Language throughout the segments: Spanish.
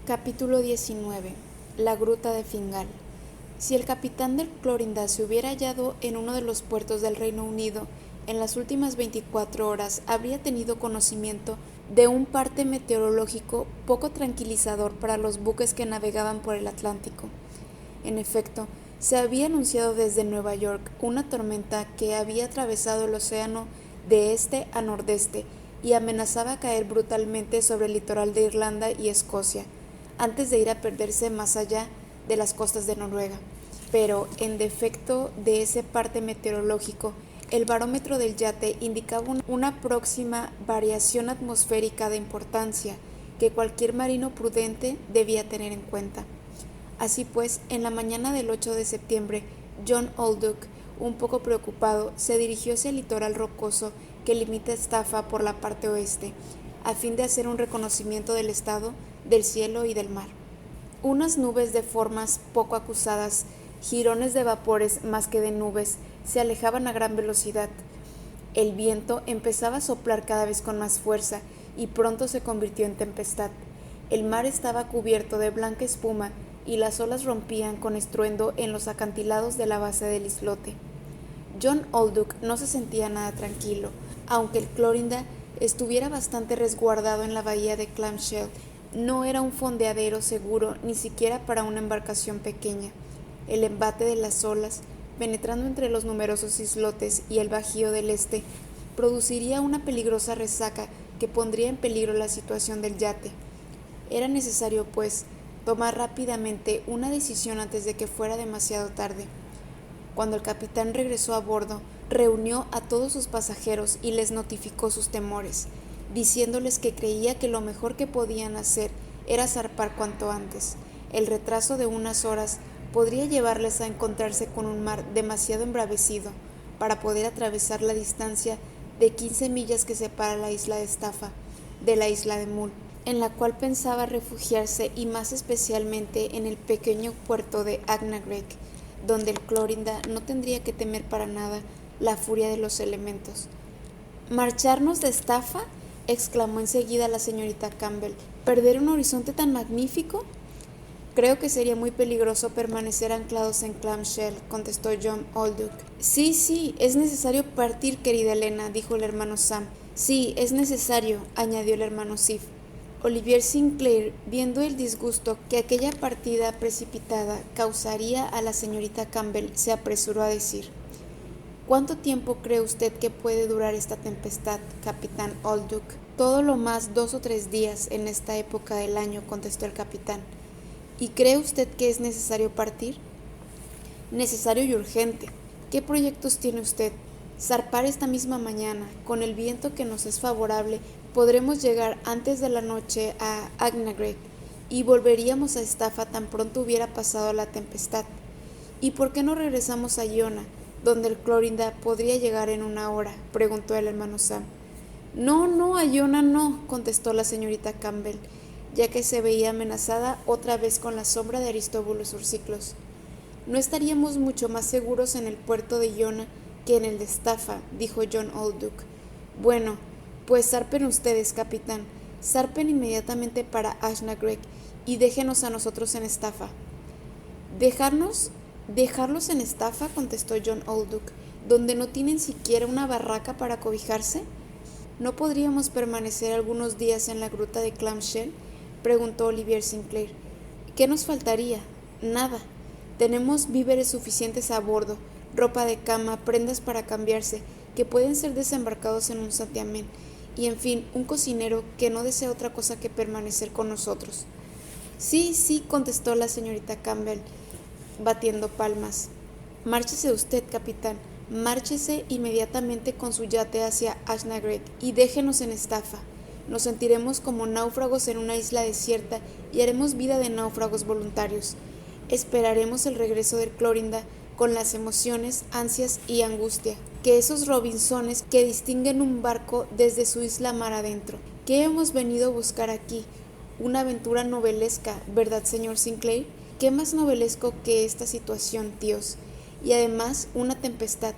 Capítulo 19. La gruta de Fingal. Si el capitán del Clorinda se hubiera hallado en uno de los puertos del Reino Unido en las últimas 24 horas, habría tenido conocimiento de un parte meteorológico poco tranquilizador para los buques que navegaban por el Atlántico. En efecto, se había anunciado desde Nueva York una tormenta que había atravesado el océano de este a nordeste y amenazaba caer brutalmente sobre el litoral de Irlanda y Escocia, antes de ir a perderse más allá de las costas de Noruega. Pero, en defecto de ese parte meteorológico, el barómetro del yate indicaba una próxima variación atmosférica de importancia que cualquier marino prudente debía tener en cuenta. Así pues, en la mañana del 8 de septiembre, John Olduk, un poco preocupado, se dirigió hacia el litoral rocoso que limita Staffa por la parte oeste, a fin de hacer un reconocimiento del estado del cielo y del mar. Unas nubes de formas poco acusadas, jirones de vapores más que de nubes, se alejaban a gran velocidad. El viento empezaba a soplar cada vez con más fuerza y pronto se convirtió en tempestad. El mar estaba cubierto de blanca espuma y las olas rompían con estruendo en los acantilados de la base del islote. John Olduk no se sentía nada tranquilo, aunque el Clorinda estuviera bastante resguardado en la bahía de Clamshell. No era un fondeadero seguro ni siquiera para una embarcación pequeña. El embate de las olas, penetrando entre los numerosos islotes y el bajío del este, produciría una peligrosa resaca que pondría en peligro la situación del yate. Era necesario, pues, tomar rápidamente una decisión antes de que fuera demasiado tarde. Cuando el capitán regresó a bordo, reunió a todos sus pasajeros y les notificó sus temores, diciéndoles que creía que lo mejor que podían hacer era zarpar cuanto antes. El retraso de unas horas podría llevarles a encontrarse con un mar demasiado embravecido para poder atravesar la distancia de 15 millas que separa la isla de Staffa de la isla de Mull, en la cual pensaba refugiarse, y más especialmente en el pequeño puerto de Agnagreg, donde el Clorinda no tendría que temer para nada la furia de los elementos. ¿Marcharnos de Staffa?, exclamó enseguida la señorita Campbell. ¿Perder un horizonte tan magnífico? Creo que sería muy peligroso permanecer anclados en Clamshell, contestó John Olduk. Sí, es necesario partir, querida Elena, dijo el hermano Sam. Sí, es necesario, añadió el hermano Sif. Olivier Sinclair, viendo el disgusto que aquella partida precipitada causaría a la señorita Campbell, se apresuró a decir: ¿Cuánto tiempo cree usted que puede durar esta tempestad, capitán Olduk? Todo lo más 2 o 3 días en esta época del año, contestó el capitán. ¿Y cree usted que es necesario partir? Necesario y urgente. ¿Qué proyectos tiene usted? Zarpar esta misma mañana. Con el viento que nos es favorable, podremos llegar antes de la noche a Agnagreg y volveríamos a Staffa tan pronto hubiera pasado la tempestad. ¿Y por qué no regresamos a Iona, donde el Clorinda podría llegar en 1 hora?, preguntó el hermano Sam. No, a Iona no, contestó la señorita Campbell, ya que se veía amenazada otra vez con la sombra de Aristóbulo Urciclos. ¿No estaríamos mucho más seguros en el puerto de Iona que en el de Staffa?, dijo John Olduk. Bueno, pues zarpen ustedes, capitán. Zarpen inmediatamente para Agnagreg y déjenos a nosotros en Staffa. ¿Dejarlos en Staffa?, contestó John Olduk, ¿donde no tienen siquiera una barraca para cobijarse? ¿No podríamos permanecer algunos días en la gruta de Clamshell?, preguntó Olivier Sinclair. ¿Qué nos faltaría? Nada. Tenemos víveres suficientes a bordo, ropa de cama, prendas para cambiarse, que pueden ser desembarcados en un santiamén, y en fin, un cocinero que no desea otra cosa que permanecer con nosotros. Sí, contestó la señorita Campbell, batiendo palmas. Márchese usted, capitán, márchese inmediatamente con su yate hacia Agnagreg y déjenos en Staffa. Nos sentiremos como náufragos en una isla desierta y haremos vida de náufragos voluntarios. Esperaremos el regreso del Clorinda con las emociones, ansias y angustia que esos Robinsones que distinguen un barco desde su isla mar adentro. ¿Qué hemos venido a buscar aquí? Una aventura novelesca, ¿verdad, señor Sinclair? ¿Qué más novelesco que esta situación, tíos? Y además una tempestad,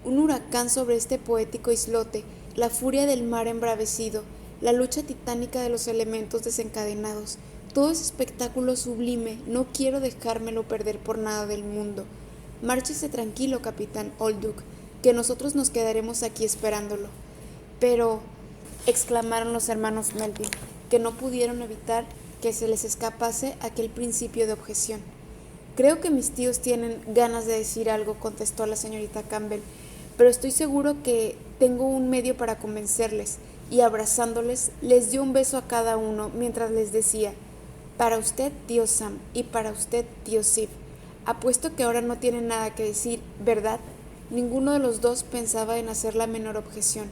un huracán sobre este poético islote, la furia del mar embravecido, la lucha titánica de los elementos desencadenados. Todo ese espectáculo sublime, no quiero dejármelo perder por nada del mundo. Márchese tranquilo, capitán Olduk, que nosotros nos quedaremos aquí esperándolo. Pero, exclamaron los hermanos Melville, que no pudieron evitar que se les escapase aquel principio de objeción. Creo que mis tíos tienen ganas de decir algo, contestó la señorita Campbell, pero estoy seguro que tengo un medio para convencerles, y abrazándoles, les dio un beso a cada uno mientras les decía: para usted, tío Sam, y para usted, tío Sib. Apuesto que ahora no tienen nada que decir, ¿verdad? Ninguno de los dos pensaba en hacer la menor objeción.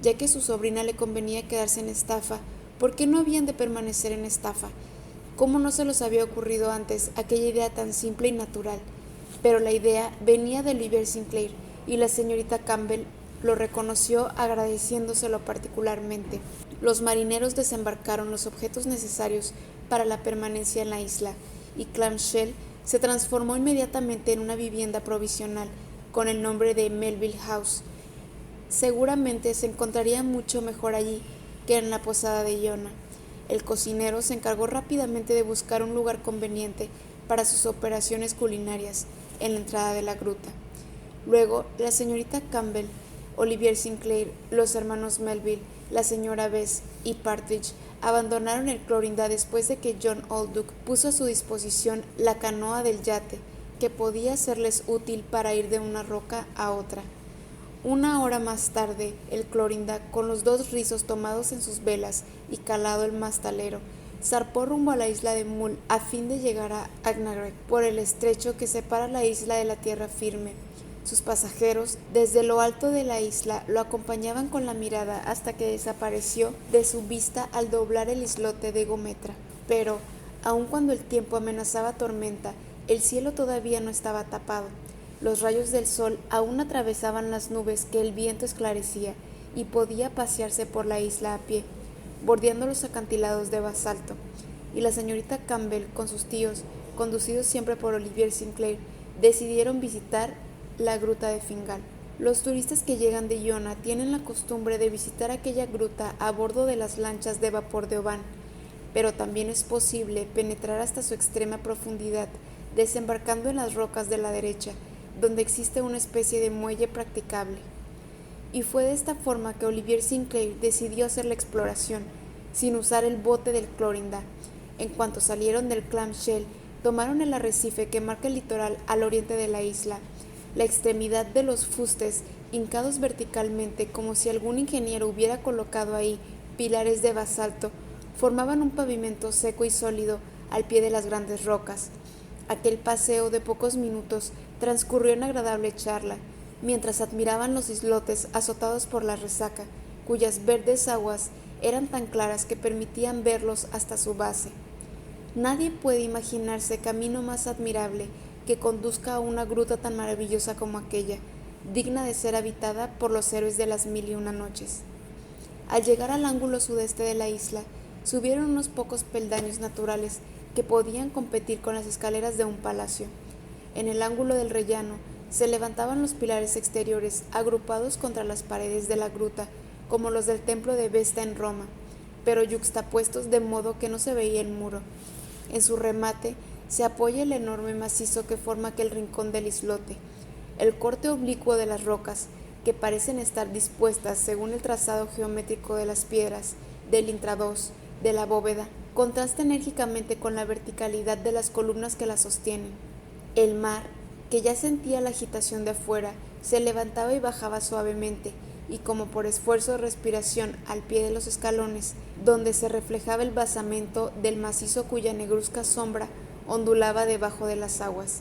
Ya que a su sobrina le convenía quedarse en Estafa, ¿por qué no habían de permanecer en Estafa? ¿Cómo no se los había ocurrido antes aquella idea tan simple y natural? Pero la idea venía de Olivier Sinclair, y la señorita Campbell lo reconoció agradeciéndoselo particularmente. Los marineros desembarcaron los objetos necesarios para la permanencia en la isla, y Clamshell se transformó inmediatamente en una vivienda provisional con el nombre de Melville House. Seguramente se encontraría mucho mejor allí que en la posada de Iona. El cocinero se encargó rápidamente de buscar un lugar conveniente para sus operaciones culinarias en la entrada de la gruta. Luego, la señorita Campbell, Olivier Sinclair, los hermanos Melville, la señora Bess y Partridge abandonaron el Clorinda después de que John Olduk puso a su disposición la canoa del yate, que podía serles útil para ir de una roca a otra. Una hora más tarde, el Clorinda, con los dos rizos tomados en sus velas y calado el mastalero, zarpó rumbo a la isla de Mull a fin de llegar a Agnarek por el estrecho que separa la isla de la tierra firme. Sus pasajeros, desde lo alto de la isla, lo acompañaban con la mirada hasta que desapareció de su vista al doblar el islote de Gometra. Pero, aun cuando el tiempo amenazaba tormenta, el cielo todavía no estaba tapado. Los rayos del sol aún atravesaban las nubes que el viento esclarecía, y podía pasearse por la isla a pie, bordeando los acantilados de basalto. Y la señorita Campbell, con sus tíos, conducidos siempre por Olivier Sinclair, decidieron visitar la gruta de Fingal. Los turistas que llegan de Iona tienen la costumbre de visitar aquella gruta a bordo de las lanchas de vapor de Oban, pero también es posible penetrar hasta su extrema profundidad, desembarcando en las rocas de la derecha, donde existe una especie de muelle practicable. Y fue de esta forma que Olivier Sinclair decidió hacer la exploración, sin usar el bote del Clorinda. En cuanto salieron del Clamshell, tomaron el arrecife que marca el litoral al oriente de la isla. La extremidad de los fustes, hincados verticalmente como si algún ingeniero hubiera colocado ahí pilares de basalto, formaban un pavimento seco y sólido al pie de las grandes rocas. Aquel paseo de pocos minutos transcurrió en agradable charla, mientras admiraban los islotes azotados por la resaca, cuyas verdes aguas eran tan claras que permitían verlos hasta su base. Nadie puede imaginarse camino más admirable que conduzca a una gruta tan maravillosa como aquella, digna de ser habitada por los héroes de las 1001 noches. Al llegar al ángulo sudeste de la isla, subieron unos pocos peldaños naturales que podían competir con las escaleras de un palacio. En el ángulo del rellano se levantaban los pilares exteriores agrupados contra las paredes de la gruta, como los del templo de Vesta en Roma, pero yuxtapuestos de modo que no se veía el muro. En su remate se apoya el enorme macizo que forma aquel rincón del islote. El corte oblicuo de las rocas, que parecen estar dispuestas según el trazado geométrico de las piedras, del intrados, de la bóveda, contrasta enérgicamente con la verticalidad de las columnas que la sostienen. El mar, que ya sentía la agitación de afuera, se levantaba y bajaba suavemente, y como por esfuerzo de respiración al pie de los escalones, donde se reflejaba el basamento del macizo cuya negruzca sombra ondulaba debajo de las aguas.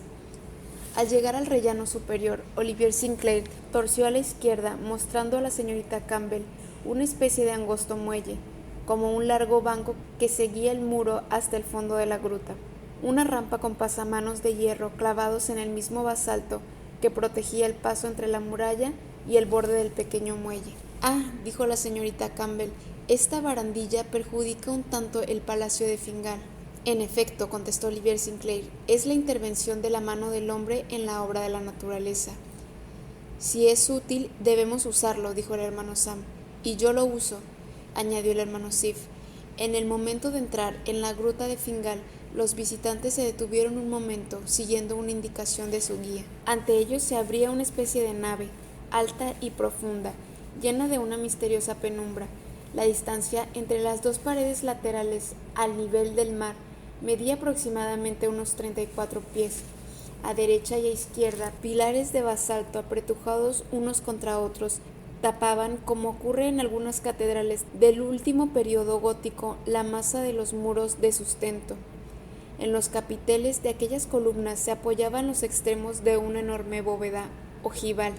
Al llegar al rellano superior, Olivier Sinclair torció a la izquierda, mostrando a la señorita Campbell una especie de angosto muelle, como un largo banco que seguía el muro hasta el fondo de la gruta. Una rampa con pasamanos de hierro clavados en el mismo basalto que protegía el paso entre la muralla y el borde del pequeño muelle. «Ah», dijo la señorita Campbell, «esta barandilla perjudica un tanto el palacio de Fingal». «En efecto», contestó Olivier Sinclair, «es la intervención de la mano del hombre en la obra de la naturaleza». «Si es útil, debemos usarlo», dijo el hermano Sam. «Y yo lo uso», añadió el hermano Sif. En el momento de entrar en la gruta de Fingal, los visitantes se detuvieron un momento, siguiendo una indicación de su guía. Ante ellos se abría una especie de nave, alta y profunda, llena de una misteriosa penumbra. La distancia entre las dos paredes laterales al nivel del mar medía aproximadamente unos 34 pies. A derecha y a izquierda, pilares de basalto apretujados unos contra otros tapaban, como ocurre en algunas catedrales del último periodo gótico, la masa de los muros de sustento. En los capiteles de aquellas columnas se apoyaban los extremos de una enorme bóveda ojival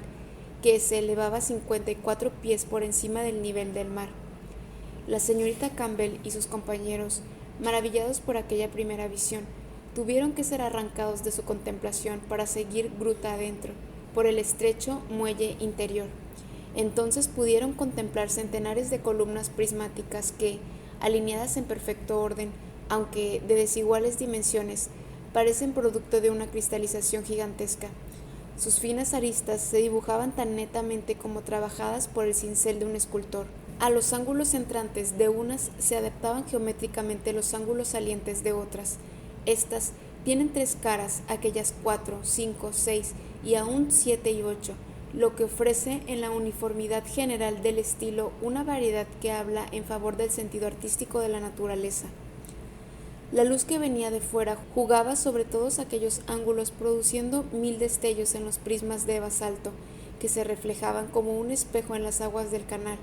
que se elevaba 54 pies por encima del nivel del mar. La señorita Campbell y sus compañeros, maravillados por aquella primera visión, tuvieron que ser arrancados de su contemplación para seguir gruta adentro, por el estrecho muelle interior. Entonces pudieron contemplar centenares de columnas prismáticas que, alineadas en perfecto orden, aunque de desiguales dimensiones, parecen producto de una cristalización gigantesca. Sus finas aristas se dibujaban tan netamente como trabajadas por el cincel de un escultor. A los ángulos entrantes de unas se adaptaban geométricamente los ángulos salientes de otras. Estas tienen 3 caras, aquellas 4, 5, 6 y aún 7 y 8, lo que ofrece en la uniformidad general del estilo una variedad que habla en favor del sentido artístico de la naturaleza. La luz que venía de fuera jugaba sobre todos aquellos ángulos, produciendo 1000 destellos en los prismas de basalto, que se reflejaban como un espejo en las aguas del canal,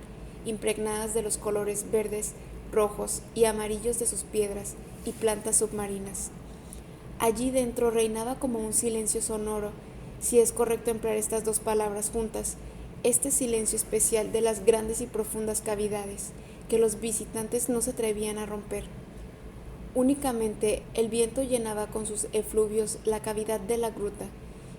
impregnadas de los colores verdes, rojos y amarillos de sus piedras y plantas submarinas. Allí dentro reinaba como un silencio sonoro, si es correcto emplear estas dos palabras juntas, este silencio especial de las grandes y profundas cavidades, que los visitantes no se atrevían a romper. Únicamente el viento llenaba con sus efluvios la cavidad de la gruta,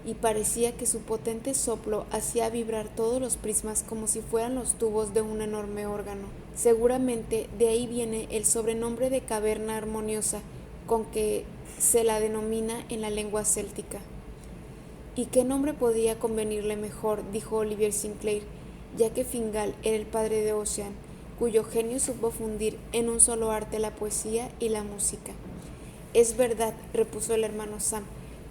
y parecía que su potente soplo hacía vibrar todos los prismas como si fueran los tubos de un enorme órgano. Seguramente de ahí viene el sobrenombre de caverna armoniosa, con que se la denomina en la lengua céltica. ¿Y qué nombre podía convenirle mejor?, dijo Olivier Sinclair, ya que Fingal era el padre de Ocean, cuyo genio supo fundir en un solo arte la poesía y la música. Es verdad, repuso el hermano Sam,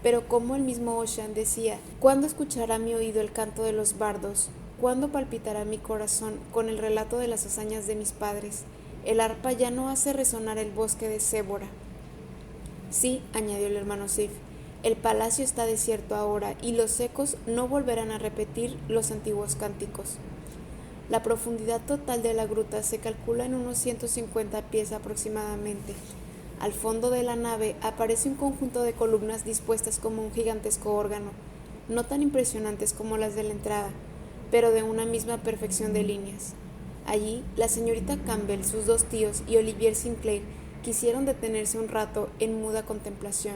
pero como el mismo Ocean decía, ¿cuándo escuchará mi oído el canto de los bardos? ¿Cuándo palpitará mi corazón con el relato de las hazañas de mis padres? El arpa ya no hace resonar el bosque de Sébora. Sí, añadió el hermano Sif, el palacio está desierto ahora y los ecos no volverán a repetir los antiguos cánticos. La profundidad total de la gruta se calcula en unos 150 pies aproximadamente. Al fondo de la nave aparece un conjunto de columnas dispuestas como un gigantesco órgano, no tan impresionantes como las de la entrada, pero de una misma perfección de líneas. Allí, la señorita Campbell, sus 2 tíos y Olivier Sinclair quisieron detenerse un rato en muda contemplación.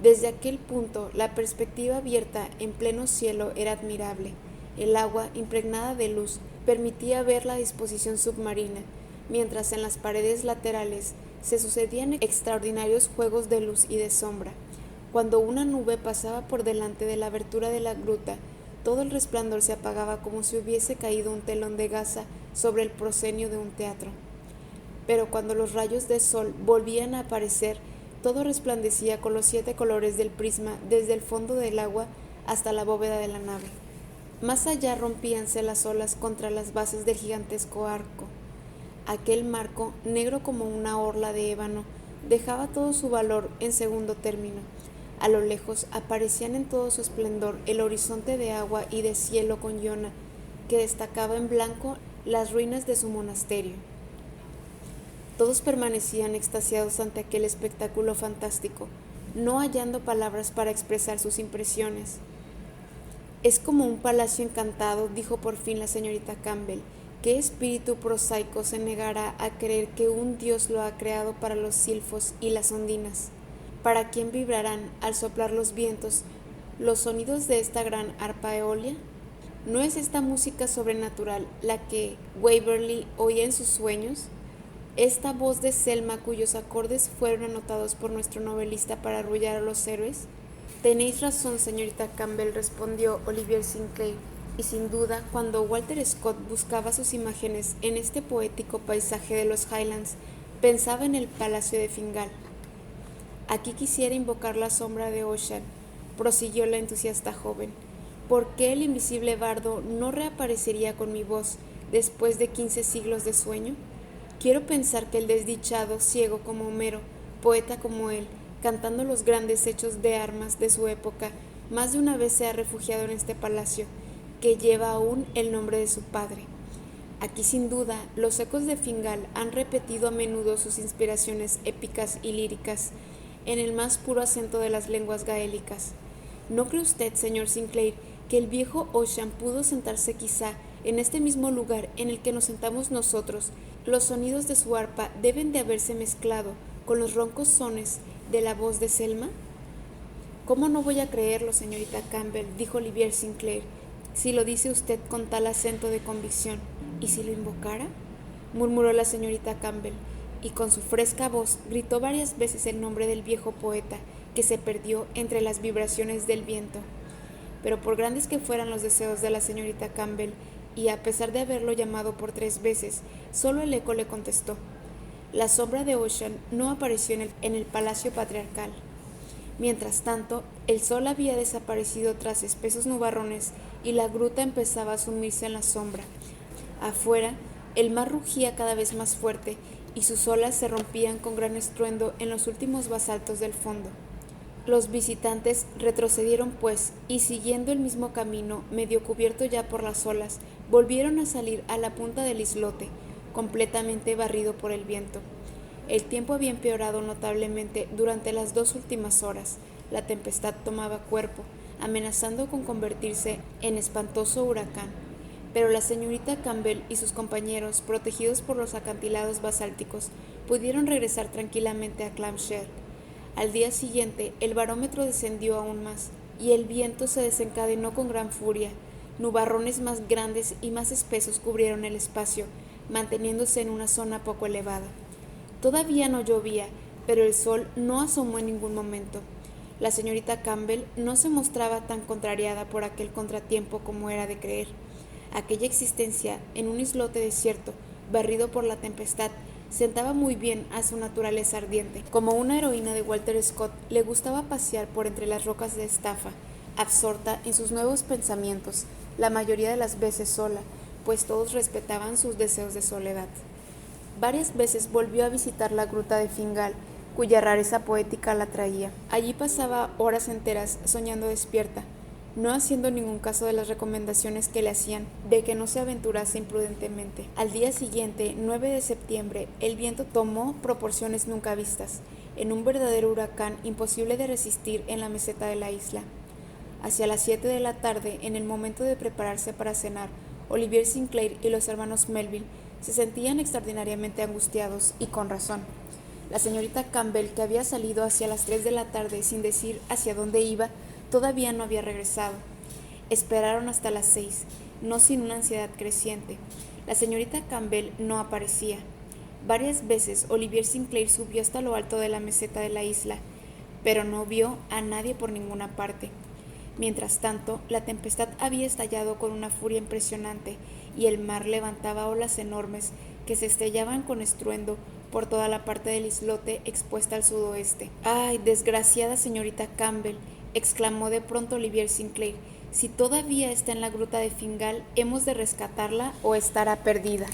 Desde aquel punto, la perspectiva abierta en pleno cielo era admirable. El agua, impregnada de luz, permitía ver la disposición submarina, mientras en las paredes laterales se sucedían extraordinarios juegos de luz y de sombra. Cuando una nube pasaba por delante de la abertura de la gruta, todo el resplandor se apagaba como si hubiese caído un telón de gasa sobre el proscenio de un teatro. Pero cuando los rayos de sol volvían a aparecer, todo resplandecía con los 7 colores del prisma desde el fondo del agua hasta la bóveda de la nave. Más allá rompíanse las olas contra las bases del gigantesco arco. Aquel marco, negro como una orla de ébano, dejaba todo su valor en segundo término. A lo lejos aparecían en todo su esplendor el horizonte de agua y de cielo con Iona, que destacaba en blanco las ruinas de su monasterio. Todos permanecían extasiados ante aquel espectáculo fantástico, no hallando palabras para expresar sus impresiones. «Es como un palacio encantado», dijo por fin la señorita Campbell. «¿Qué espíritu prosaico se negará a creer que un dios lo ha creado para los silfos y las ondinas? ¿Para quién vibrarán, al soplar los vientos, los sonidos de esta gran arpa eolia? ¿No es esta música sobrenatural la que Waverley oía en sus sueños? Esta voz de Selma cuyos acordes fueron anotados por nuestro novelista para arrullar a los héroes». «Tenéis razón, señorita Campbell», respondió Olivier Sinclair, y sin duda, cuando Walter Scott buscaba sus imágenes en este poético paisaje de los Highlands, Pensaba en el palacio de Fingal. Aquí quisiera invocar la sombra de Ocean, prosiguió la entusiasta joven. ¿Por qué el invisible bardo no reaparecería con mi voz después de 15 siglos de sueño? Quiero pensar que el desdichado, ciego como Homero, poeta como él, cantando los grandes hechos de armas de su época, más de una vez se ha refugiado en este palacio, que lleva aún el nombre de su padre. Aquí sin duda los ecos de Fingal han repetido a menudo sus inspiraciones épicas y líricas en el más puro acento de las lenguas gaélicas. ¿No cree usted, señor Sinclair, que el viejo Ocean pudo sentarse quizá en este mismo lugar en el que nos sentamos nosotros? Los sonidos de su arpa deben de haberse mezclado con los roncos sones de la voz de Selma. ¿Cómo no voy a creerlo, señorita Campbell?, dijo Olivier Sinclair, si lo dice usted con tal acento de convicción. ¿Y si lo invocara?, murmuró la señorita Campbell, y con su fresca voz gritó varias veces el nombre del viejo poeta, que se perdió entre las vibraciones del viento. Pero por grandes que fueran los deseos de la señorita Campbell, y a pesar de haberlo llamado por 3 veces, solo el eco le contestó. La sombra de Ocean no apareció en el palacio patriarcal. Mientras tanto, el sol había desaparecido tras espesos nubarrones y la gruta empezaba a sumirse en la sombra. Afuera, el mar rugía cada vez más fuerte y sus olas se rompían con gran estruendo en los últimos basaltos del fondo. Los visitantes retrocedieron pues, y siguiendo el mismo camino, medio cubierto ya por las olas, volvieron a salir a la punta del islote, completamente barrido por el viento. El tiempo había empeorado notablemente durante las 2 últimas horas. La tempestad tomaba cuerpo, amenazando con convertirse en espantoso huracán. Pero la señorita Campbell y sus compañeros, protegidos por los acantilados basálticos, pudieron regresar tranquilamente a Clamshell. Al día siguiente, el barómetro descendió aún más, y el viento se desencadenó con gran furia. Nubarrones más grandes y más espesos cubrieron el espacio, manteniéndose en una zona poco elevada. Todavía no llovía, pero el sol no asomó en ningún momento. La señorita Campbell no se mostraba tan contrariada por aquel contratiempo como era de creer. Aquella existencia en un islote desierto, barrido por la tempestad, sentaba muy bien a su naturaleza ardiente. Como una heroína de Walter Scott, le gustaba pasear por entre las rocas de estafa, absorta en sus nuevos pensamientos, la mayoría de las veces sola, pues todos respetaban sus deseos de soledad. Varias veces volvió a visitar la gruta de Fingal, cuya rareza poética la atraía. Allí pasaba horas enteras soñando despierta, no haciendo ningún caso de las recomendaciones que le hacían de que no se aventurase imprudentemente. Al día siguiente, 9 de septiembre, el viento tomó proporciones nunca vistas, en un verdadero huracán imposible de resistir en la meseta de la isla. Hacia las 7 de la tarde, en el momento de prepararse para cenar, Olivier Sinclair y los hermanos Melville se sentían extraordinariamente angustiados, y con razón. La señorita Campbell, que había salido hacia las 3 de la tarde sin decir hacia dónde iba, todavía no había regresado. Esperaron hasta las 6, no sin una ansiedad creciente. La señorita Campbell no aparecía. Varias veces Olivier Sinclair subió hasta lo alto de la meseta de la isla, pero no vio a nadie por ninguna parte. Mientras tanto, la tempestad había estallado con una furia impresionante y el mar levantaba olas enormes que se estrellaban con estruendo por toda la parte del islote expuesta al sudoeste. ¡Ay, desgraciada señorita Campbell!, exclamó de pronto Olivier Sinclair. Si todavía está en la gruta de Fingal, hemos de rescatarla o estará perdida.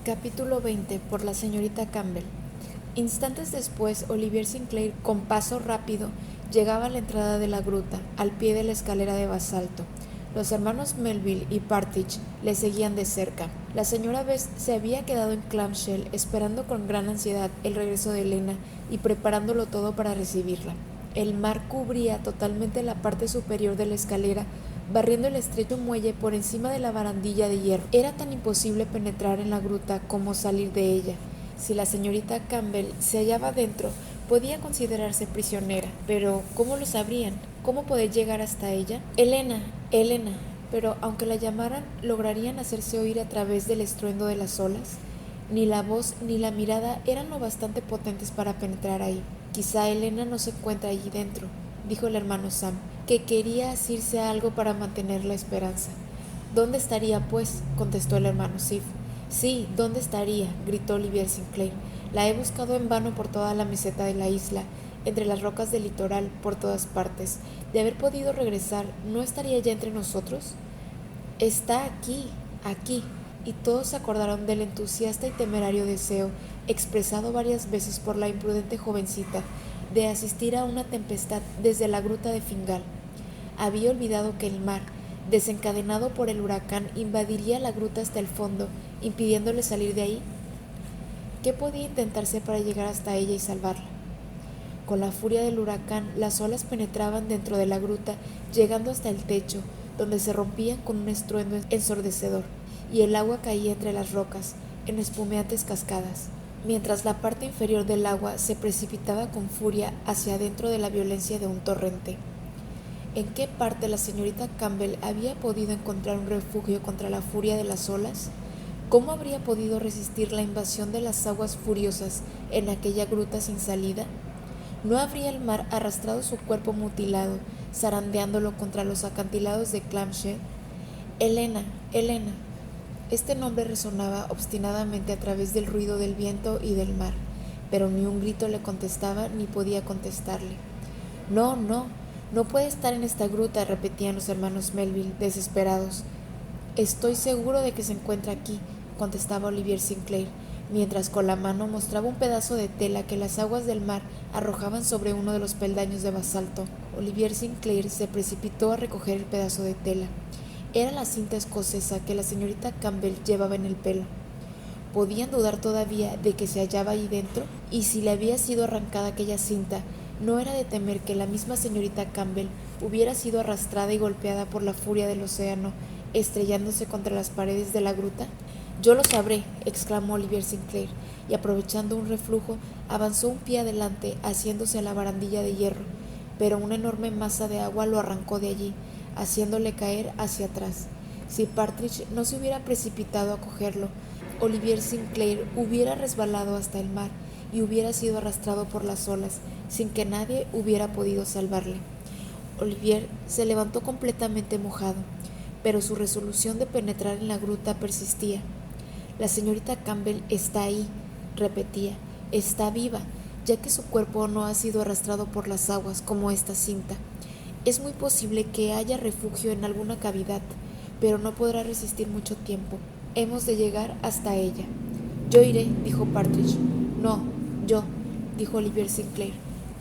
Capítulo 20. Por la señorita Campbell. Instantes después, Olivier Sinclair, con paso rápido, llegaba a la entrada de la gruta, al pie de la escalera de basalto. Los hermanos Melville y Partridge le seguían de cerca. La señora Best se había quedado en Clamshell esperando con gran ansiedad el regreso de Elena y preparándolo todo para recibirla. El mar cubría totalmente la parte superior de la escalera, barriendo el estrecho muelle por encima de la barandilla de hierro. Era tan imposible penetrar en la gruta como salir de ella. Si la señorita Campbell se hallaba dentro, podía considerarse prisionera, pero ¿cómo lo sabrían? ¿Cómo poder llegar hasta ella? Elena, pero aunque la llamaran, ¿lograrían hacerse oír a través del estruendo de las olas? Ni la voz ni la mirada eran lo bastante potentes para penetrar ahí. Quizá Elena no se encuentra allí dentro, dijo el hermano Sam, que quería asirse a algo para mantener la esperanza. ¿Dónde estaría, pues?, contestó el hermano Sif. Sí, ¿dónde estaría?, gritó Olivier Sinclair. La he buscado en vano por toda la meseta de la isla, entre las rocas del litoral, por todas partes. De haber podido regresar, ¿no estaría ya entre nosotros? Está aquí, aquí. Y todos se acordaron del entusiasta y temerario deseo, expresado varias veces por la imprudente jovencita, de asistir a una tempestad desde la gruta de Fingal. Había olvidado que el mar, desencadenado por el huracán, invadiría la gruta hasta el fondo, impidiéndole salir de ahí. ¿Qué podía intentarse para llegar hasta ella y salvarla? Con la furia del huracán, las olas penetraban dentro de la gruta, llegando hasta el techo, donde se rompían con un estruendo ensordecedor, y el agua caía entre las rocas, en espumeantes cascadas, mientras la parte inferior del agua se precipitaba con furia hacia adentro de la violencia de un torrente. ¿En qué parte la señorita Campbell había podido encontrar un refugio contra la furia de las olas? ¿Cómo habría podido resistir la invasión de las aguas furiosas en aquella gruta sin salida? ¿No habría el mar arrastrado su cuerpo mutilado, zarandeándolo contra los acantilados de Clamshell? Elena, Elena. Este nombre resonaba obstinadamente a través del ruido del viento y del mar, pero ni un grito le contestaba ni podía contestarle. No, no, no puede estar en esta gruta, repetían los hermanos Melville, desesperados. Estoy seguro de que se encuentra aquí, contestaba Olivier Sinclair, mientras con la mano mostraba un pedazo de tela que las aguas del mar arrojaban sobre uno de los peldaños de basalto. Olivier Sinclair se precipitó a recoger el pedazo de tela. Era la cinta escocesa que la señorita Campbell llevaba en el pelo. ¿Podían dudar todavía de que se hallaba ahí dentro? Y si le había sido arrancada aquella cinta, ¿no era de temer que la misma señorita Campbell hubiera sido arrastrada y golpeada por la furia del océano, estrellándose contra las paredes de la gruta? Yo lo sabré, exclamó Olivier Sinclair, y aprovechando un reflujo, avanzó un pie adelante, haciéndose a la barandilla de hierro, pero una enorme masa de agua lo arrancó de allí, haciéndole caer hacia atrás. Si Partridge no se hubiera precipitado a cogerlo, Olivier Sinclair hubiera resbalado hasta el mar y hubiera sido arrastrado por las olas, sin que nadie hubiera podido salvarle. Olivier se levantó completamente mojado, pero su resolución de penetrar en la gruta persistía. La señorita Campbell está ahí, repetía, está viva, ya que su cuerpo no ha sido arrastrado por las aguas como esta cinta. Es muy posible que haya refugio en alguna cavidad, pero no podrá resistir mucho tiempo. Hemos de llegar hasta ella. Yo iré, dijo Partridge. No, yo, dijo Olivier Sinclair.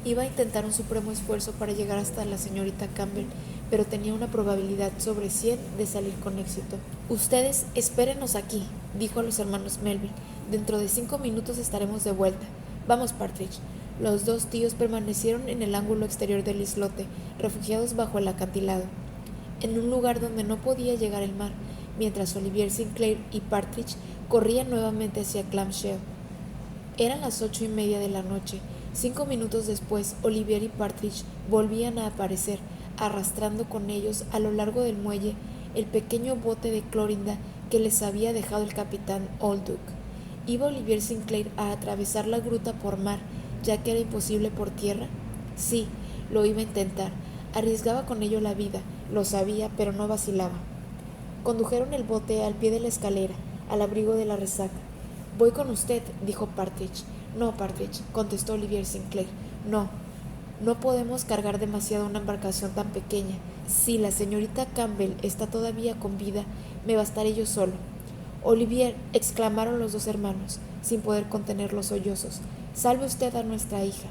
Iba a intentar un supremo esfuerzo para llegar hasta la señorita Campbell, pero tenía una probabilidad sobre 100 de salir con éxito. Ustedes espérenos aquí, dijo a los hermanos Melville. Dentro de 5 minutos estaremos de vuelta. Vamos, Partridge. Los dos tíos permanecieron en el ángulo exterior del islote, refugiados bajo el acantilado, en un lugar donde no podía llegar el mar, mientras Olivier Sinclair y Partridge corrían nuevamente hacia Clamshell. Eran las 8:30 de la noche. 5 minutos después, Olivier y Partridge volvían a aparecer, arrastrando con ellos a lo largo del muelle el pequeño bote de Clorinda que les había dejado el capitán Olduk. ¿Iba Olivier Sinclair a atravesar la gruta por mar, ya que era imposible por tierra? Sí, lo iba a intentar. Arriesgaba con ello la vida, lo sabía, pero no vacilaba. Condujeron el bote al pie de la escalera, al abrigo de la resaca. Voy con usted, dijo Partridge. No, Partridge, contestó Olivier Sinclair. No, no podemos cargar demasiado una embarcación tan pequeña. Si la señorita Campbell está todavía con vida, me bastaré yo solo. Olivier, exclamaron los dos hermanos, sin poder contener los sollozos, salve usted a nuestra hija.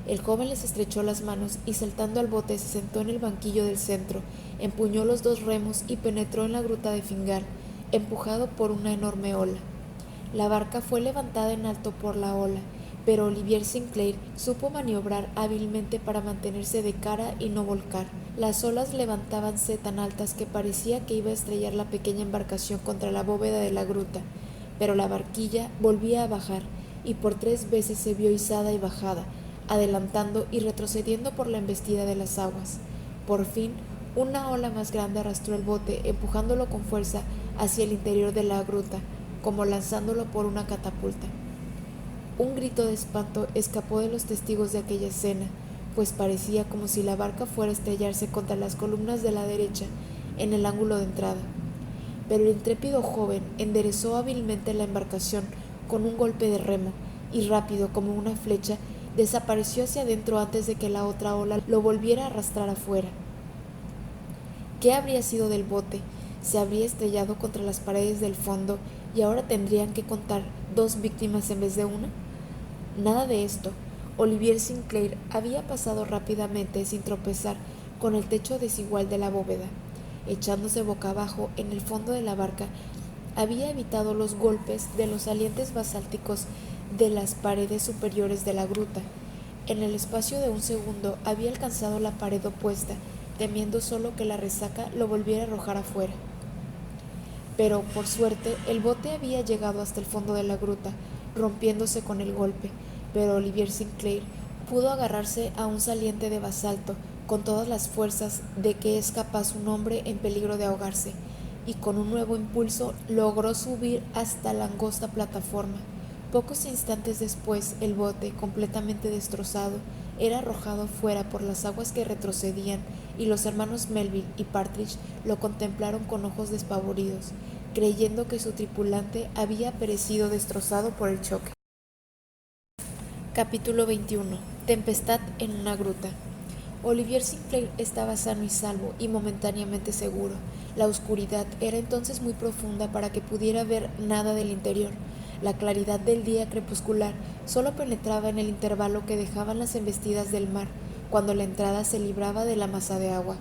El joven les estrechó las manos y saltando al bote se sentó en el banquillo del centro, empuñó los 2 remos y penetró en la gruta de Fingal, empujado por una enorme ola. La barca fue levantada en alto por la ola, pero Olivier Sinclair supo maniobrar hábilmente para mantenerse de cara y no volcar. Las olas levantábanse tan altas que parecía que iba a estrellar la pequeña embarcación contra la bóveda de la gruta, pero la barquilla volvía a bajar, y por 3 veces se vio izada y bajada, adelantando y retrocediendo por la embestida de las aguas. Por fin, una ola más grande arrastró el bote, empujándolo con fuerza hacia el interior de la gruta, como lanzándolo por una catapulta. Un grito de espanto escapó de los testigos de aquella escena, pues parecía como si la barca fuera a estrellarse contra las columnas de la derecha, en el ángulo de entrada. pero el intrépido joven enderezó hábilmente la embarcación con un golpe de remo, y rápido como una flecha desapareció hacia adentro antes de que la otra ola lo volviera a arrastrar afuera. ¿Qué habría sido del bote? Se habría estrellado contra las paredes del fondo y ahora tendrían que contar 2 víctimas en vez de una. Nada de esto. Olivier Sinclair había pasado rápidamente sin tropezar con el techo desigual de la bóveda. Echándose boca abajo en el fondo de la barca, había evitado los golpes de los salientes basálticos de las paredes superiores de la gruta. En el espacio de un segundo había alcanzado la pared opuesta, temiendo solo que la resaca lo volviera a arrojar afuera. Pero, por suerte, el bote había llegado hasta el fondo de la gruta, rompiéndose con el golpe, pero Olivier Sinclair pudo agarrarse a un saliente de basalto con todas las fuerzas de que es capaz un hombre en peligro de ahogarse, y con un nuevo impulso logró subir hasta la angosta plataforma. Pocos instantes después, el bote, completamente destrozado, era arrojado fuera por las aguas que retrocedían, y los hermanos Melville y Partridge lo contemplaron con ojos despavoridos, creyendo que su tripulante había perecido destrozado por el choque. Capítulo 21. Tempestad en una gruta. Olivier Sinclair estaba sano y salvo y momentáneamente seguro. La oscuridad era entonces muy profunda para que pudiera ver nada del interior. La claridad del día crepuscular solo penetraba en el intervalo que dejaban las embestidas del mar, cuando la entrada se libraba de la masa de agua.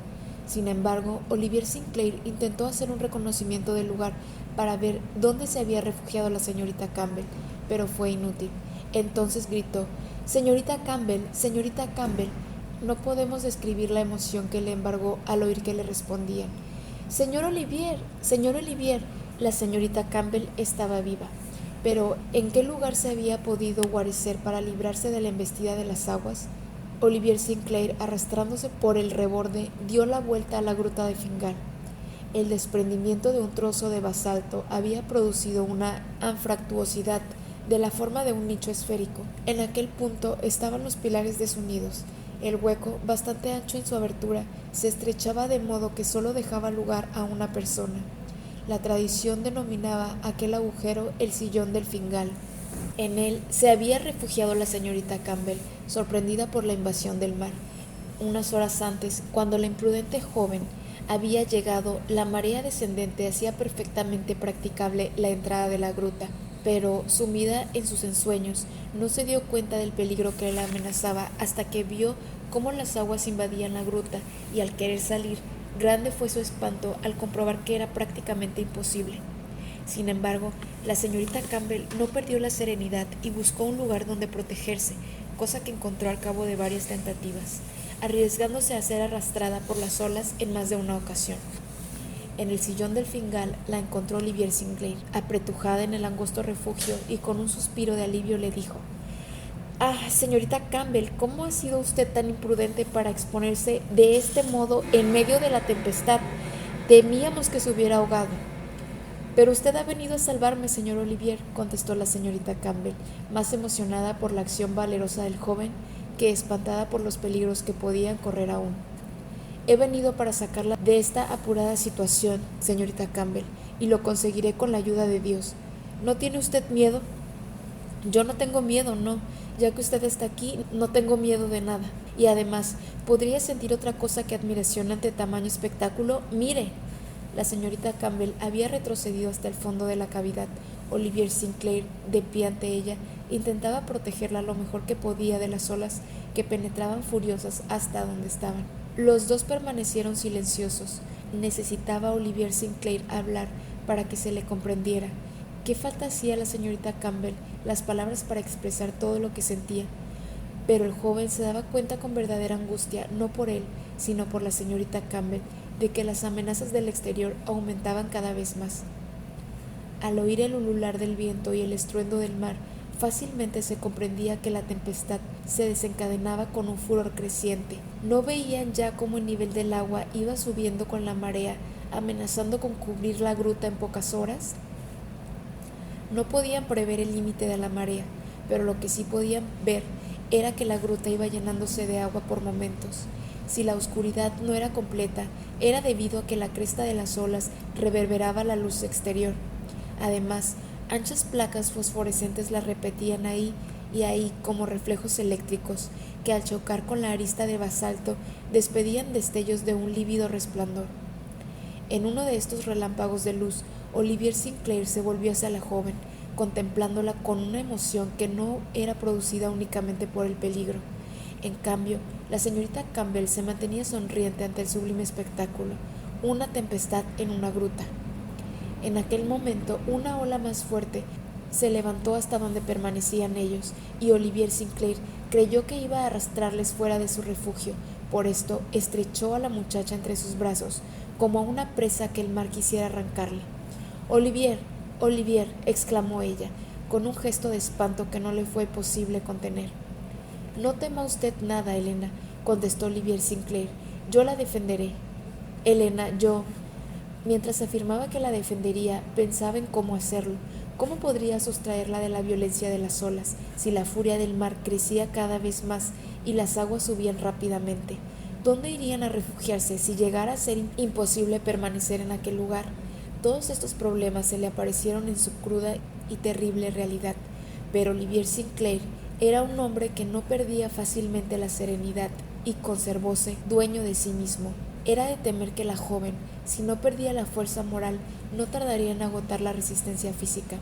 Sin embargo, Olivier Sinclair intentó hacer un reconocimiento del lugar para ver dónde se había refugiado la señorita Campbell, pero fue inútil. Entonces gritó: «Señorita Campbell, señorita Campbell». No podemos describir la emoción que le embargó al oír que le respondían: «Señor Olivier, señor Olivier». La señorita Campbell estaba viva, pero ¿en qué lugar se había podido guarecer para librarse de la embestida de las aguas? Olivier Sinclair, arrastrándose por el reborde, dio la vuelta a la gruta de Fingal. El desprendimiento de un trozo de basalto había producido una anfractuosidad de la forma de un nicho esférico. En aquel punto estaban los pilares desunidos. El hueco, bastante ancho en su abertura, se estrechaba de modo que solo dejaba lugar a una persona. La tradición denominaba aquel agujero el sillón del Fingal. En él se había refugiado la señorita Campbell, sorprendida por la invasión del mar. Unas horas antes, cuando la imprudente joven había llegado, la marea descendente hacía perfectamente practicable la entrada de la gruta, pero, sumida en sus ensueños, no se dio cuenta del peligro que la amenazaba hasta que vio cómo las aguas invadían la gruta, y al querer salir, grande fue su espanto al comprobar que era prácticamente imposible. Sin embargo, la señorita Campbell no perdió la serenidad y buscó un lugar donde protegerse, cosa que encontró al cabo de varias tentativas, arriesgándose a ser arrastrada por las olas en más de una ocasión. En el sillón del Fingal la encontró Olivier Sinclair, apretujada en el angosto refugio, y con un suspiro de alivio le dijo: «Ah, señorita Campbell, ¿cómo ha sido usted tan imprudente para exponerse de este modo en medio de la tempestad? Temíamos que se hubiera ahogado». «Pero usted ha venido a salvarme, señor Olivier», contestó la señorita Campbell, más emocionada por la acción valerosa del joven que espantada por los peligros que podían correr aún. «He venido para sacarla de esta apurada situación, señorita Campbell, y lo conseguiré con la ayuda de Dios. ¿No tiene usted miedo?» «Yo no tengo miedo, no. Ya que usted está aquí, no tengo miedo de nada. Y además, ¿podría sentir otra cosa que admiración ante tamaño espectáculo? ¡Mire!». La señorita Campbell había retrocedido hasta el fondo de la cavidad. Olivier Sinclair, de pie ante ella, intentaba protegerla lo mejor que podía de las olas que penetraban furiosas hasta donde estaban. Los dos permanecieron silenciosos. Necesitaba Olivier Sinclair hablar para que se le comprendiera. ¿Qué falta hacía a la señorita Campbell las palabras para expresar todo lo que sentía? Pero el joven se daba cuenta con verdadera angustia, no por él, sino por la señorita Campbell, de que las amenazas del exterior aumentaban cada vez más. Al oír el ulular del viento y el estruendo del mar, fácilmente se comprendía que la tempestad se desencadenaba con un furor creciente. ¿No veían ya cómo el nivel del agua iba subiendo con la marea, amenazando con cubrir la gruta en pocas horas? No podían prever el límite de la marea, pero lo que sí podían ver era que la gruta iba llenándose de agua por momentos. Si la oscuridad no era completa, era debido a que la cresta de las olas reverberaba la luz exterior. Además, anchas placas fosforescentes la repetían ahí y ahí como reflejos eléctricos, que al chocar con la arista de basalto despedían destellos de un lívido resplandor. En uno de estos relámpagos de luz, Olivier Sinclair se volvió hacia la joven, contemplándola con una emoción que no era producida únicamente por el peligro. En cambio, la señorita Campbell se mantenía sonriente ante el sublime espectáculo, una tempestad en una gruta. En aquel momento, una ola más fuerte se levantó hasta donde permanecían ellos, y Olivier Sinclair creyó que iba a arrastrarles fuera de su refugio. Por esto, estrechó a la muchacha entre sus brazos, como a una presa que el mar quisiera arrancarle. «Olivier, Olivier», exclamó ella, con un gesto de espanto que no le fue posible contener. «No tema usted nada, Elena», contestó Olivier Sinclair. «Yo la defenderé». «Elena, yo...» Mientras afirmaba que la defendería, pensaba en cómo hacerlo. ¿Cómo podría sustraerla de la violencia de las olas, si la furia del mar crecía cada vez más y las aguas subían rápidamente? ¿Dónde irían a refugiarse si llegara a ser imposible permanecer en aquel lugar? Todos estos problemas se le aparecieron en su cruda y terrible realidad, pero Olivier Sinclair era un hombre que no perdía fácilmente la serenidad y conservóse dueño de sí mismo. Era de temer que la joven, si no perdía la fuerza moral, no tardaría en agotar la resistencia física.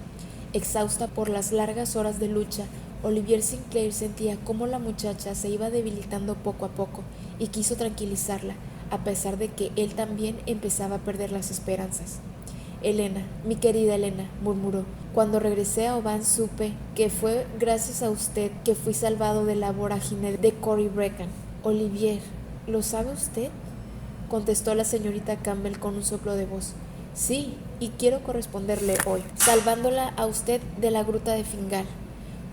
Exhausta por las largas horas de lucha, Olivier Sinclair sentía cómo la muchacha se iba debilitando poco a poco y quiso tranquilizarla, a pesar de que él también empezaba a perder las esperanzas. «Elena, mi querida Elena», murmuró, «cuando regresé a Oban supe que fue gracias a usted que fui salvado de la vorágine de Cory Brecon». «Olivier, ¿lo sabe usted?», contestó la señorita Campbell con un soplo de voz. «Sí, y quiero corresponderle hoy, salvándola a usted de la gruta de Fingal».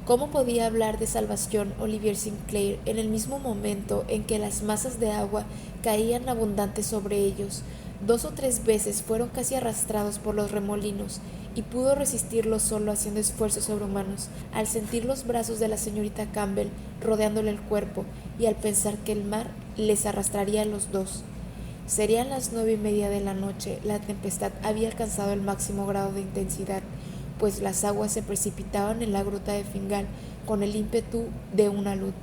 ¿Cómo podía hablar de salvación Olivier Sinclair en el mismo momento en que las masas de agua caían abundantes sobre ellos? 2 o 3 veces fueron casi arrastrados por los remolinos, y pudo resistirlo solo haciendo esfuerzos sobrehumanos, al sentir los brazos de la señorita Campbell rodeándole el cuerpo, y al pensar que el mar les arrastraría a los dos. Serían las 9:30 de la noche. La tempestad había alcanzado el máximo grado de intensidad, pues las aguas se precipitaban en la gruta de Fingal con el ímpetu de una luz.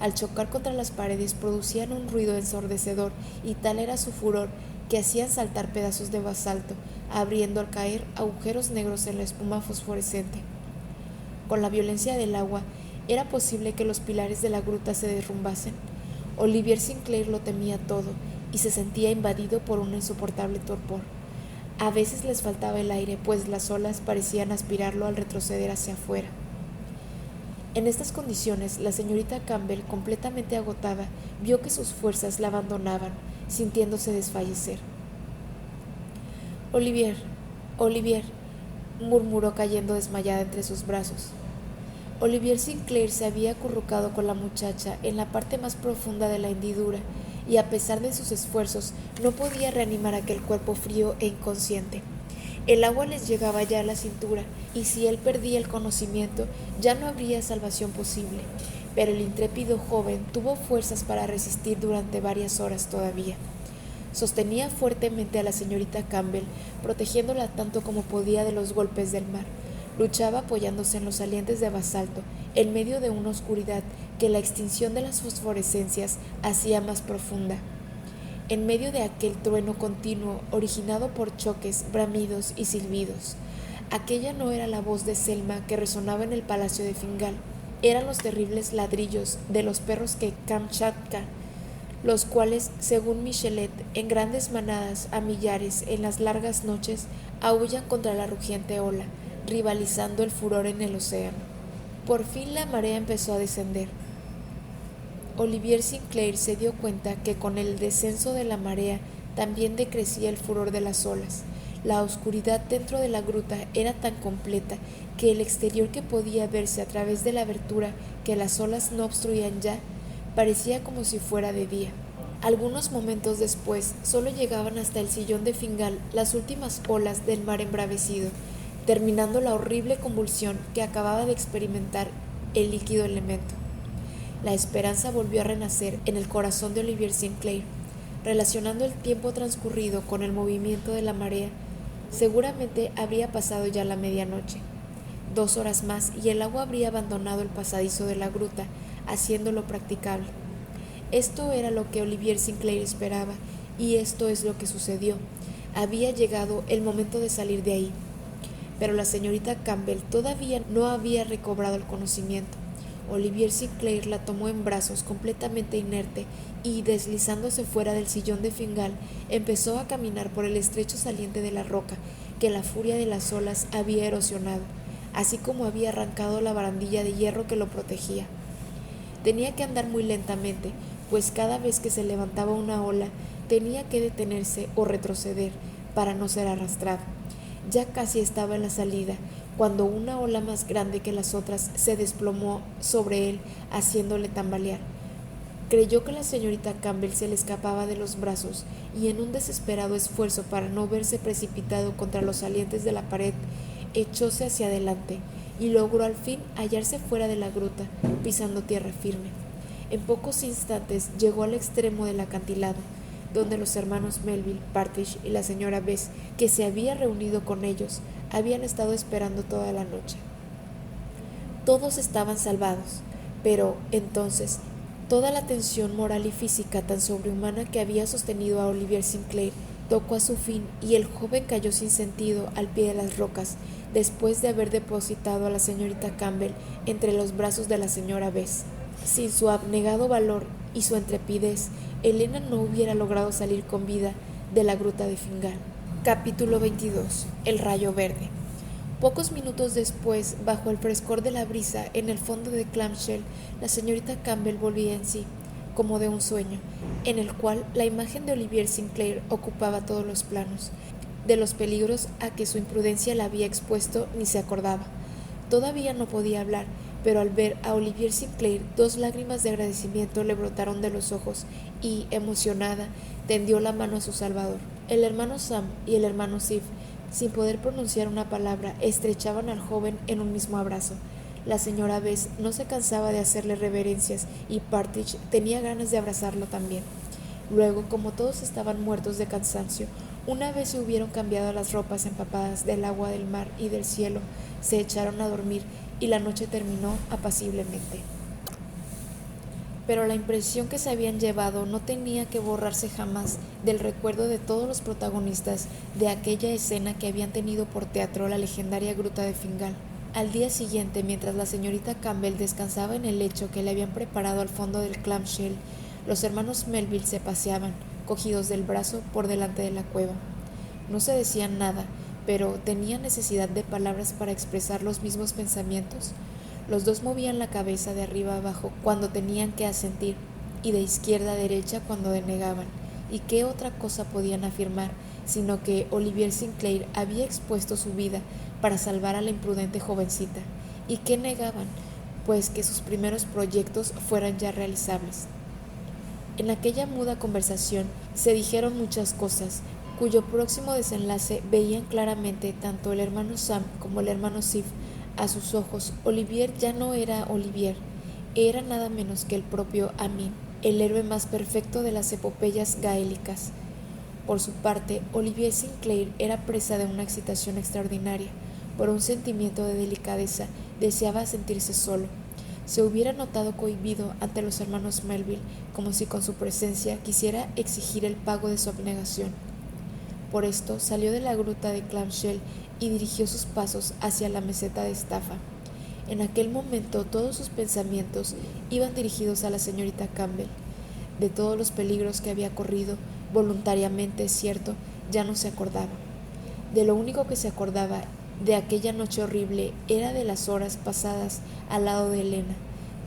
Al chocar contra las paredes producían un ruido ensordecedor, y tal era su furor que hacían saltar pedazos de basalto, abriendo al caer agujeros negros en la espuma fosforescente. Con la violencia del agua, ¿era posible que los pilares de la gruta se derrumbasen? Olivier Sinclair lo temía todo, y se sentía invadido por un insoportable torpor. A veces les faltaba el aire, pues las olas parecían aspirarlo al retroceder hacia afuera. En estas condiciones, la señorita Campbell, completamente agotada, vio que sus fuerzas la abandonaban, sintiéndose desfallecer. «Olivier, Olivier», murmuró cayendo desmayada entre sus brazos. Olivier Sinclair se había acurrucado con la muchacha en la parte más profunda de la hendidura, y a pesar de sus esfuerzos no podía reanimar aquel cuerpo frío e inconsciente. El agua les llegaba ya a la cintura, y si él perdía el conocimiento ya no habría salvación posible, pero el intrépido joven tuvo fuerzas para resistir durante varias horas todavía. Sostenía fuertemente a la señorita Campbell, protegiéndola tanto como podía de los golpes del mar. Luchaba apoyándose en los salientes de basalto, en medio de una oscuridad que la extinción de las fosforescencias hacía más profunda. En medio de aquel trueno continuo, originado por choques, bramidos y silbidos, aquella no era la voz de Selma que resonaba en el palacio de Fingal, eran los terribles ladrillos de los perros que Kamchatka, los cuales, según Michelet, en grandes manadas a millares en las largas noches, aúllan contra la rugiente ola, rivalizando el furor en el océano. Por fin la marea empezó a descender. Olivier Sinclair se dio cuenta que con el descenso de la marea también decrecía el furor de las olas. La oscuridad dentro de la gruta era tan completa que el exterior, que podía verse a través de la abertura que las olas no obstruían ya, parecía como si fuera de día. Algunos momentos después solo llegaban hasta el sillón de Fingal las últimas olas del mar embravecido, terminando la horrible convulsión que acababa de experimentar el líquido elemento. La esperanza volvió a renacer en el corazón de Olivier Sinclair, relacionando el tiempo transcurrido con el movimiento de la marea. Seguramente habría pasado ya la medianoche. 2 horas más y el agua habría abandonado el pasadizo de la gruta, haciéndolo practicable. Esto era lo que Olivier Sinclair esperaba, y esto es lo que sucedió. Había llegado el momento de salir de ahí. Pero la señorita Campbell todavía no había recobrado el conocimiento. Olivier Sinclair la tomó en brazos completamente inerte y, deslizándose fuera del sillón de Fingal, empezó a caminar por el estrecho saliente de la roca que la furia de las olas había erosionado, así como había arrancado la barandilla de hierro que lo protegía. Tenía que andar muy lentamente, pues cada vez que se levantaba una ola tenía que detenerse o retroceder para no ser arrastrado. Ya casi estaba en la salida, cuando una ola más grande que las otras se desplomó sobre él, haciéndole tambalear. Creyó que la señorita Campbell se le escapaba de los brazos y, en un desesperado esfuerzo para no verse precipitado contra los salientes de la pared, echóse hacia adelante y logró al fin hallarse fuera de la gruta, pisando tierra firme. En pocos instantes llegó al extremo del acantilado, donde los hermanos Melville, Partridge y la señora Bess, que se había reunido con ellos, habían estado esperando toda la noche. Todos estaban salvados, pero entonces toda la tensión moral y física tan sobrehumana que había sostenido a Olivier Sinclair tocó a su fin y el joven cayó sin sentido al pie de las rocas, después de haber depositado a la señorita Campbell entre los brazos de la señora Bess. Sin su abnegado valor y su intrepidez, Elena no hubiera logrado salir con vida de la gruta de Fingal. Capítulo 22. El rayo verde. Pocos minutos después, bajo el frescor de la brisa, en el fondo de Clamshell, la señorita Campbell volvía en sí, como de un sueño, en el cual la imagen de Olivier Sinclair ocupaba todos los planos. De los peligros a que su imprudencia la había expuesto ni se acordaba. Todavía no podía hablar, pero al ver a Olivier Sinclair, 2 lágrimas de agradecimiento le brotaron de los ojos y, emocionada, tendió la mano a su salvador. El hermano Sam y el hermano Sif, sin poder pronunciar una palabra, estrechaban al joven en un mismo abrazo. La señora Bess no se cansaba de hacerle reverencias y Partridge tenía ganas de abrazarlo también. Luego, como todos estaban muertos de cansancio, una vez se hubieron cambiado las ropas empapadas del agua del mar y del cielo, se echaron a dormir y la noche terminó apaciblemente. Pero la impresión que se habían llevado no tenía que borrarse jamás del recuerdo de todos los protagonistas de aquella escena que habían tenido por teatro la legendaria gruta de Fingal. Al día siguiente, mientras la señorita Campbell descansaba en el lecho que le habían preparado al fondo del Clamshell, los hermanos Melville se paseaban, cogidos del brazo, por delante de la cueva. No se decían nada, pero tenían necesidad de palabras para expresar los mismos pensamientos. Los dos movían la cabeza de arriba a abajo cuando tenían que asentir y de izquierda a derecha cuando denegaban. ¿Y qué otra cosa podían afirmar sino que Olivier Sinclair había expuesto su vida para salvar a la imprudente jovencita? ¿Y qué negaban? Pues que sus primeros proyectos fueran ya realizables. En aquella muda conversación se dijeron muchas cosas, cuyo próximo desenlace veían claramente tanto el hermano Sam como el hermano Sif. A sus ojos, Olivier ya no era Olivier, era nada menos que el propio Amin, el héroe más perfecto de las epopeyas gaélicas. Por su parte, Olivier Sinclair era presa de una excitación extraordinaria. Por un sentimiento de delicadeza, deseaba sentirse solo. Se hubiera notado cohibido ante los hermanos Melville, como si con su presencia quisiera exigir el pago de su abnegación. Por esto salió de la gruta de Clamshell y dirigió sus pasos hacia la meseta de Staffa. En aquel momento todos sus pensamientos iban dirigidos a la señorita Campbell. De todos los peligros que había corrido, voluntariamente es cierto, ya no se acordaba. De lo único que se acordaba de aquella noche horrible era de las horas pasadas al lado de Elena,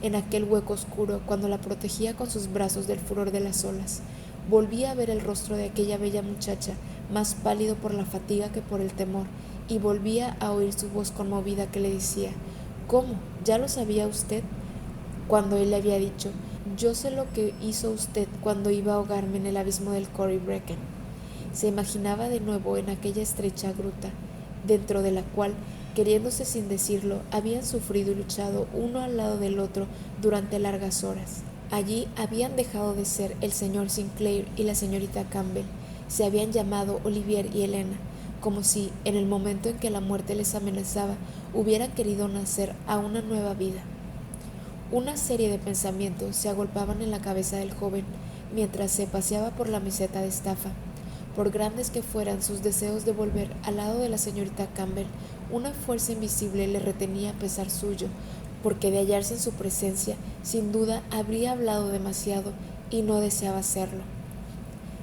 en aquel hueco oscuro cuando la protegía con sus brazos del furor de las olas. Volvía a ver el rostro de aquella bella muchacha, más pálido por la fatiga que por el temor, y volvía a oír su voz conmovida que le decía: «¿Cómo? ¿Ya lo sabía usted?», cuando él le había dicho: «Yo sé lo que hizo usted cuando iba a ahogarme en el abismo del Corryvreckan». Se imaginaba de nuevo en aquella estrecha gruta, dentro de la cual queriéndose sin decirlo, habían sufrido y luchado uno al lado del otro durante largas horas. Allí habían dejado de ser el señor Sinclair y la señorita Campbell, se habían llamado Olivier y Elena, como si, en el momento en que la muerte les amenazaba, hubieran querido nacer a una nueva vida. Una serie de pensamientos se agolpaban en la cabeza del joven mientras se paseaba por la meseta de estafa. Por grandes que fueran sus deseos de volver al lado de la señorita Campbell, una fuerza invisible le retenía a pesar suyo, porque de hallarse en su presencia, sin duda habría hablado demasiado y no deseaba hacerlo.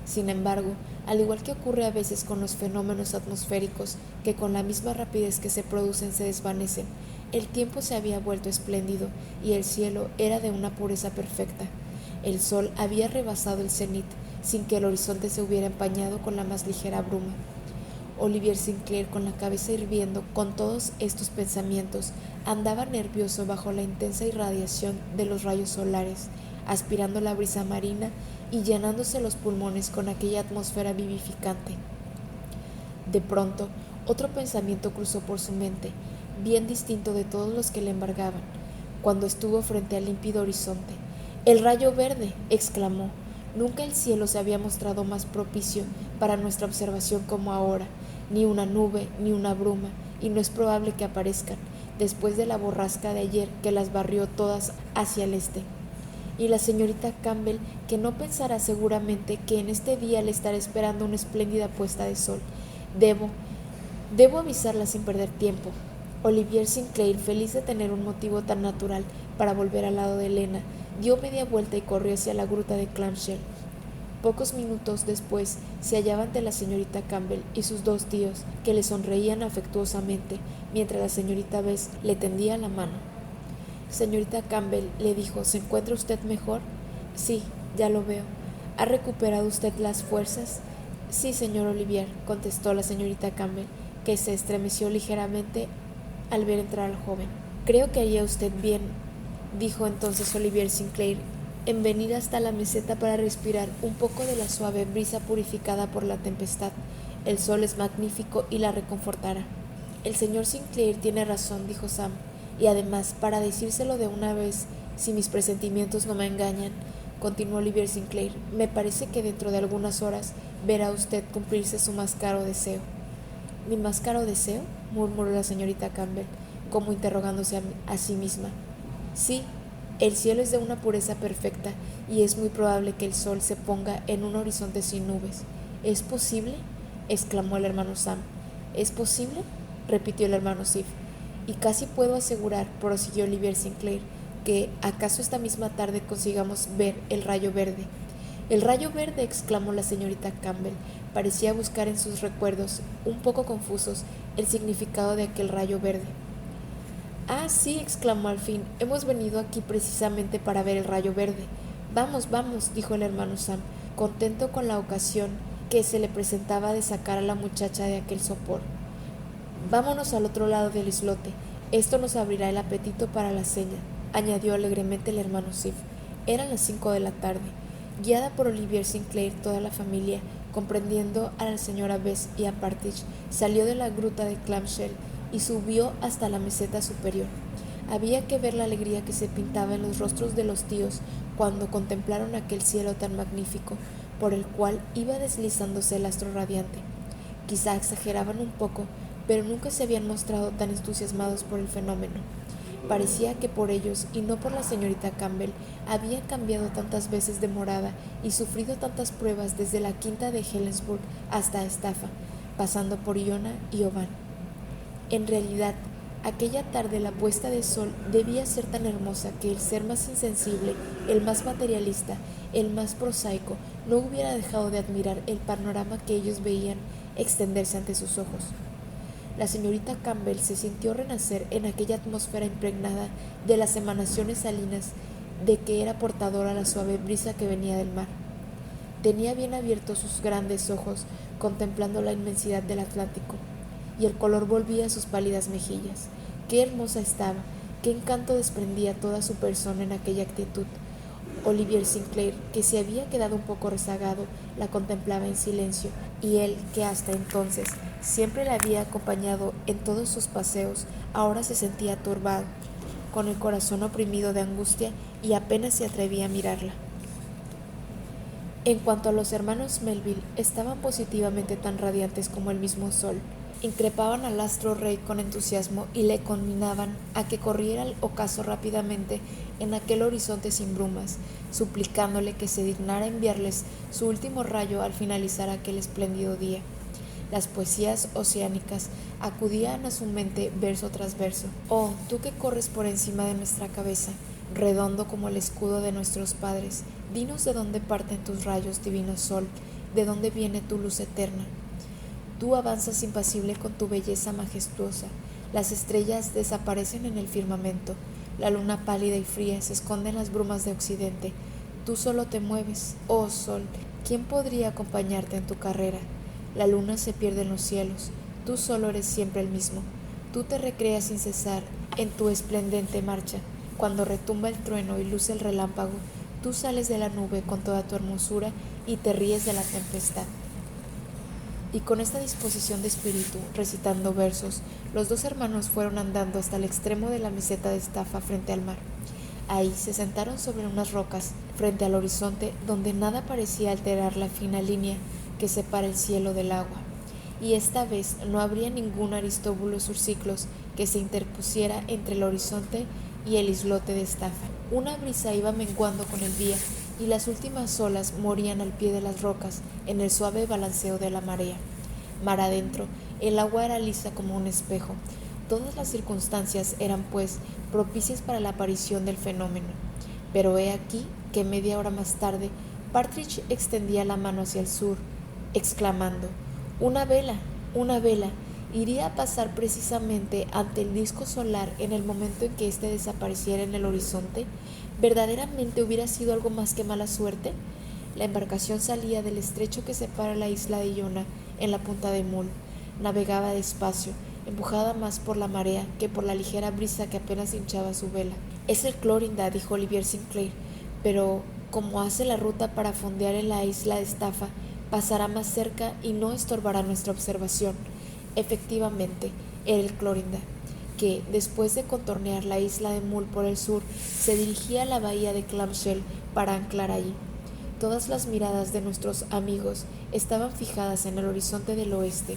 Sin embargo, al igual que ocurre a veces con los fenómenos atmosféricos, que con la misma rapidez que se producen se desvanecen, el tiempo se había vuelto espléndido y el cielo era de una pureza perfecta. El sol había rebasado el cenit sin que el horizonte se hubiera empañado con la más ligera bruma. Olivier Sinclair, con la cabeza hirviendo con todos estos pensamientos, andaba nervioso bajo la intensa irradiación de los rayos solares, aspirando la brisa marina y llenándose los pulmones con aquella atmósfera vivificante. De pronto, otro pensamiento cruzó por su mente, bien distinto de todos los que le embargaban, cuando estuvo frente al límpido horizonte. «¡El rayo verde!», exclamó. Nunca el cielo se había mostrado más propicio para nuestra observación como ahora, ni una nube, ni una bruma, y no es probable que aparezcan, después de la borrasca de ayer que las barrió todas hacia el este. Y la señorita Campbell, que no pensará seguramente que en este día le estará esperando una espléndida puesta de sol. Debo avisarla sin perder tiempo. Olivier Sinclair, feliz de tener un motivo tan natural para volver al lado de Elena, dio media vuelta y corrió hacia la gruta de Clamshell. Pocos minutos después se hallaba ante la señorita Campbell y sus dos tíos, que le sonreían afectuosamente, mientras la señorita Bess le tendía la mano. «Señorita Campbell», le dijo, «¿se encuentra usted mejor?» «Sí, ya lo veo». «¿Ha recuperado usted las fuerzas?» «Sí, señor Olivier», contestó la señorita Campbell, que se estremeció ligeramente al ver entrar al joven. «Creo que haría usted bien», dijo entonces Olivier Sinclair, «en venir hasta la meseta para respirar un poco de la suave brisa purificada por la tempestad. El sol es magnífico y la reconfortará». «El señor Sinclair tiene razón», dijo Sam, «y además, para decírselo de una vez, si mis presentimientos no me engañan», continuó Olivier Sinclair, «me parece que dentro de algunas horas verá usted cumplirse su más caro deseo». «¿Mi más caro deseo?», murmuró la señorita Campbell, como interrogándose a sí misma. «Sí, el cielo es de una pureza perfecta y es muy probable que el sol se ponga en un horizonte sin nubes». «¿Es posible?», exclamó el hermano Sam. «¿Es posible?», repitió el hermano Sif. «Y casi puedo asegurar», prosiguió Olivier Sinclair, «que acaso esta misma tarde consigamos ver el rayo verde». «¿El rayo verde?», exclamó la señorita Campbell. Parecía buscar en sus recuerdos, un poco confusos, el significado de aquel rayo verde. «Ah, sí», exclamó al fin, «hemos venido aquí precisamente para ver el rayo verde». «Vamos, vamos», dijo el hermano Sam, contento con la ocasión que se le presentaba de sacar a la muchacha de aquel sopor. «Vámonos al otro lado del islote. Esto nos abrirá el apetito para la cena», añadió alegremente el hermano Sif. Eran las 5 de la tarde. Guiada por Olivier Sinclair, toda la familia, comprendiendo a la señora Bess y a Partridge, salió de la gruta de Clamshell y subió hasta la meseta superior. Había que ver la alegría que se pintaba en los rostros de los tíos cuando contemplaron aquel cielo tan magnífico, por el cual iba deslizándose el astro radiante. Quizá exageraban un poco, pero nunca se habían mostrado tan entusiasmados por el fenómeno. Parecía que por ellos, y no por la señorita Campbell, habían cambiado tantas veces de morada y sufrido tantas pruebas desde la quinta de Helensburgh hasta Estafa, pasando por Iona y Oban. En realidad, aquella tarde la puesta de sol debía ser tan hermosa que el ser más insensible, el más materialista, el más prosaico, no hubiera dejado de admirar el panorama que ellos veían extenderse ante sus ojos. La señorita Campbell se sintió renacer en aquella atmósfera impregnada de las emanaciones salinas de que era portadora la suave brisa que venía del mar. Tenía bien abiertos sus grandes ojos, contemplando la inmensidad del Atlántico, y el color volvía a sus pálidas mejillas. Qué hermosa estaba, qué encanto desprendía toda su persona en aquella actitud. Olivier Sinclair, que se había quedado un poco rezagado, la contemplaba en silencio, y él, que hasta entonces siempre la había acompañado en todos sus paseos, ahora se sentía turbado, con el corazón oprimido de angustia, y apenas se atrevía a mirarla. En cuanto a los hermanos Melville, estaban positivamente tan radiantes como el mismo sol. Increpaban al astro rey con entusiasmo y le conminaban a que corriera al ocaso rápidamente en aquel horizonte sin brumas, suplicándole que se dignara enviarles su último rayo al finalizar aquel espléndido día. Las poesías oceánicas acudían a su mente verso tras verso. Oh, tú que corres por encima de nuestra cabeza, redondo como el escudo de nuestros padres, dinos de dónde parten tus rayos, divino sol, de dónde viene tu luz eterna. Tú avanzas impasible con tu belleza majestuosa, las estrellas desaparecen en el firmamento, la luna pálida y fría se esconde en las brumas de occidente, tú solo te mueves, oh sol, ¿quién podría acompañarte en tu carrera? La luna se pierde en los cielos, tú solo eres siempre el mismo, tú te recreas sin cesar en tu esplendente marcha, cuando retumba el trueno y luce el relámpago, tú sales de la nube con toda tu hermosura y te ríes de la tempestad. Y con esta disposición de espíritu, recitando versos, los dos hermanos fueron andando hasta el extremo de la meseta de Estafa frente al mar. Ahí se sentaron sobre unas rocas, frente al horizonte, donde nada parecía alterar la fina línea que separa el cielo del agua. Y esta vez no habría ningún Aristóbulos Ursiclos que se interpusiera entre el horizonte y el islote de Estafa. Una brisa iba menguando con el día, y las últimas olas morían al pie de las rocas en el suave balanceo de la marea. Mar adentro, el agua era lisa como un espejo. Todas las circunstancias eran, pues, propicias para la aparición del fenómeno. Pero he aquí que media hora más tarde, Partridge extendía la mano hacia el sur, exclamando: «¡Una vela! ¡Una vela!». Iría a pasar precisamente ante el disco solar en el momento en que éste desapareciera en el horizonte. ¿Verdaderamente hubiera sido algo más que mala suerte? La embarcación salía del estrecho que separa la isla de Iona en la punta de Mull. Navegaba despacio, empujada más por la marea que por la ligera brisa que apenas hinchaba su vela. «Es el Clorinda», dijo Olivier Sinclair, «pero como hace la ruta para fondear en la isla de Estafa, pasará más cerca y no estorbará nuestra observación». Efectivamente, era el Clorinda, que, después de contornear la isla de Mull por el sur, se dirigía a la bahía de Clamshell para anclar allí. Todas las miradas de nuestros amigos estaban fijadas en el horizonte del oeste.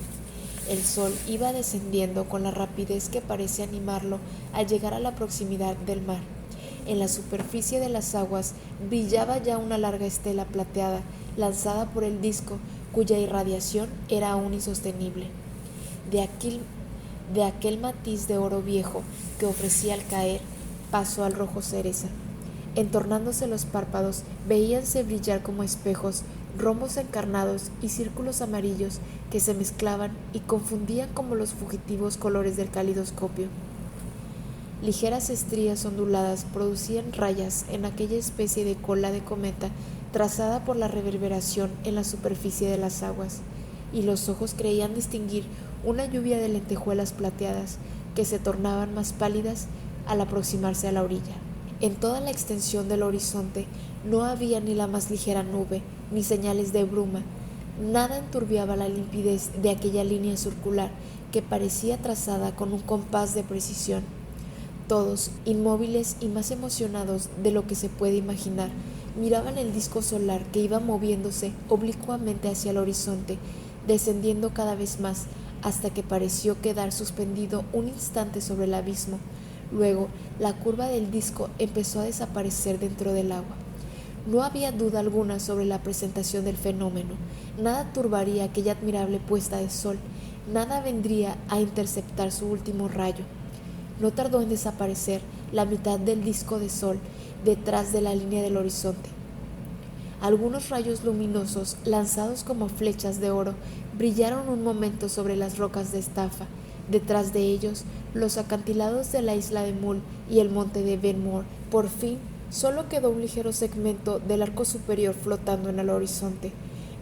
El sol iba descendiendo con la rapidez que parece animarlo al llegar a la proximidad del mar. En la superficie de las aguas brillaba ya una larga estela plateada, lanzada por el disco, cuya irradiación era aún insostenible. De aquel matiz de oro viejo que ofrecía al caer, pasó al rojo cereza. Entornándose los párpados, veíanse brillar como espejos rombos encarnados y círculos amarillos que se mezclaban y confundían como los fugitivos colores del calidoscopio. Ligeras estrías onduladas producían rayas en aquella especie de cola de cometa trazada por la reverberación en la superficie de las aguas, y los ojos creían distinguir una lluvia de lentejuelas plateadas que se tornaban más pálidas al aproximarse a la orilla. En toda la extensión del horizonte no había ni la más ligera nube, ni señales de bruma. Nada enturbiaba la limpidez de aquella línea circular que parecía trazada con un compás de precisión. Todos, inmóviles y más emocionados de lo que se puede imaginar, miraban el disco solar que iba moviéndose oblicuamente hacia el horizonte, descendiendo cada vez más, hasta que pareció quedar suspendido un instante sobre el abismo. Luego, la curva del disco empezó a desaparecer dentro del agua. No había duda alguna sobre la presentación del fenómeno. Nada turbaría aquella admirable puesta de sol. Nada vendría a interceptar su último rayo. No tardó en desaparecer la mitad del disco de sol detrás de la línea del horizonte. Algunos rayos luminosos, lanzados como flechas de oro, brillaron un momento sobre las rocas de Estafa. Detrás de ellos, los acantilados de la isla de Mull y el monte de Benmore. Por fin, solo quedó un ligero segmento del arco superior flotando en el horizonte.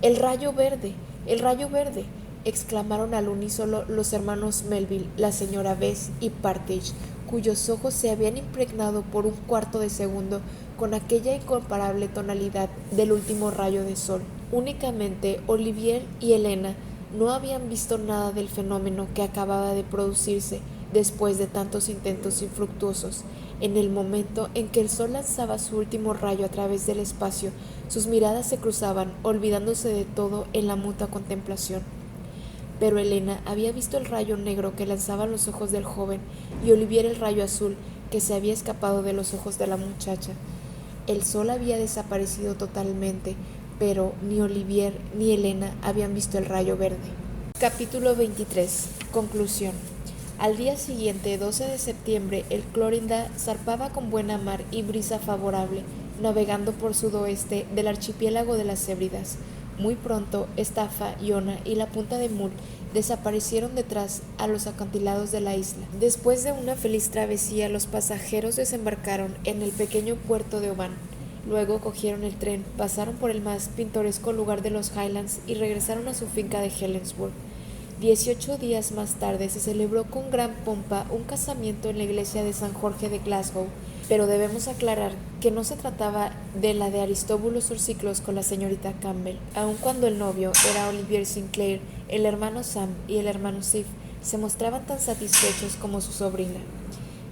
¡El rayo verde! ¡El rayo verde!, exclamaron al unísono los hermanos Melville, la señora Bess y Partridge, cuyos ojos se habían impregnado por un cuarto de segundo con aquella incomparable tonalidad del último rayo de sol. Únicamente Olivier y Helena no habían visto nada del fenómeno que acababa de producirse después de tantos intentos infructuosos. En el momento en que el sol lanzaba su último rayo a través del espacio, sus miradas se cruzaban, olvidándose de todo en la mutua contemplación. Pero Helena había visto el rayo negro que lanzaban los ojos del joven y Olivier el rayo azul que se había escapado de los ojos de la muchacha. El sol había desaparecido totalmente, pero ni Olivier ni Helena habían visto el rayo verde. Capítulo 23. Conclusión. Al día siguiente, 12 de septiembre, el Clorinda zarpaba con buena mar y brisa favorable, navegando por sudoeste del archipiélago de las Hébridas. Muy pronto, Estafa, Iona y la punta de Mull desaparecieron detrás a los acantilados de la isla. Después de una feliz travesía, los pasajeros desembarcaron en el pequeño puerto de Oban. Luego cogieron el tren, pasaron por el más pintoresco lugar de los Highlands y regresaron a su finca de Helensburgh. 18 días más tarde se celebró con gran pompa un casamiento en la iglesia de San Jorge de Glasgow, pero debemos aclarar que no se trataba de la de Aristóbulo Ursiclos con la señorita Campbell, aun cuando el novio era Olivier Sinclair, el hermano Sam y el hermano Sif se mostraban tan satisfechos como su sobrina.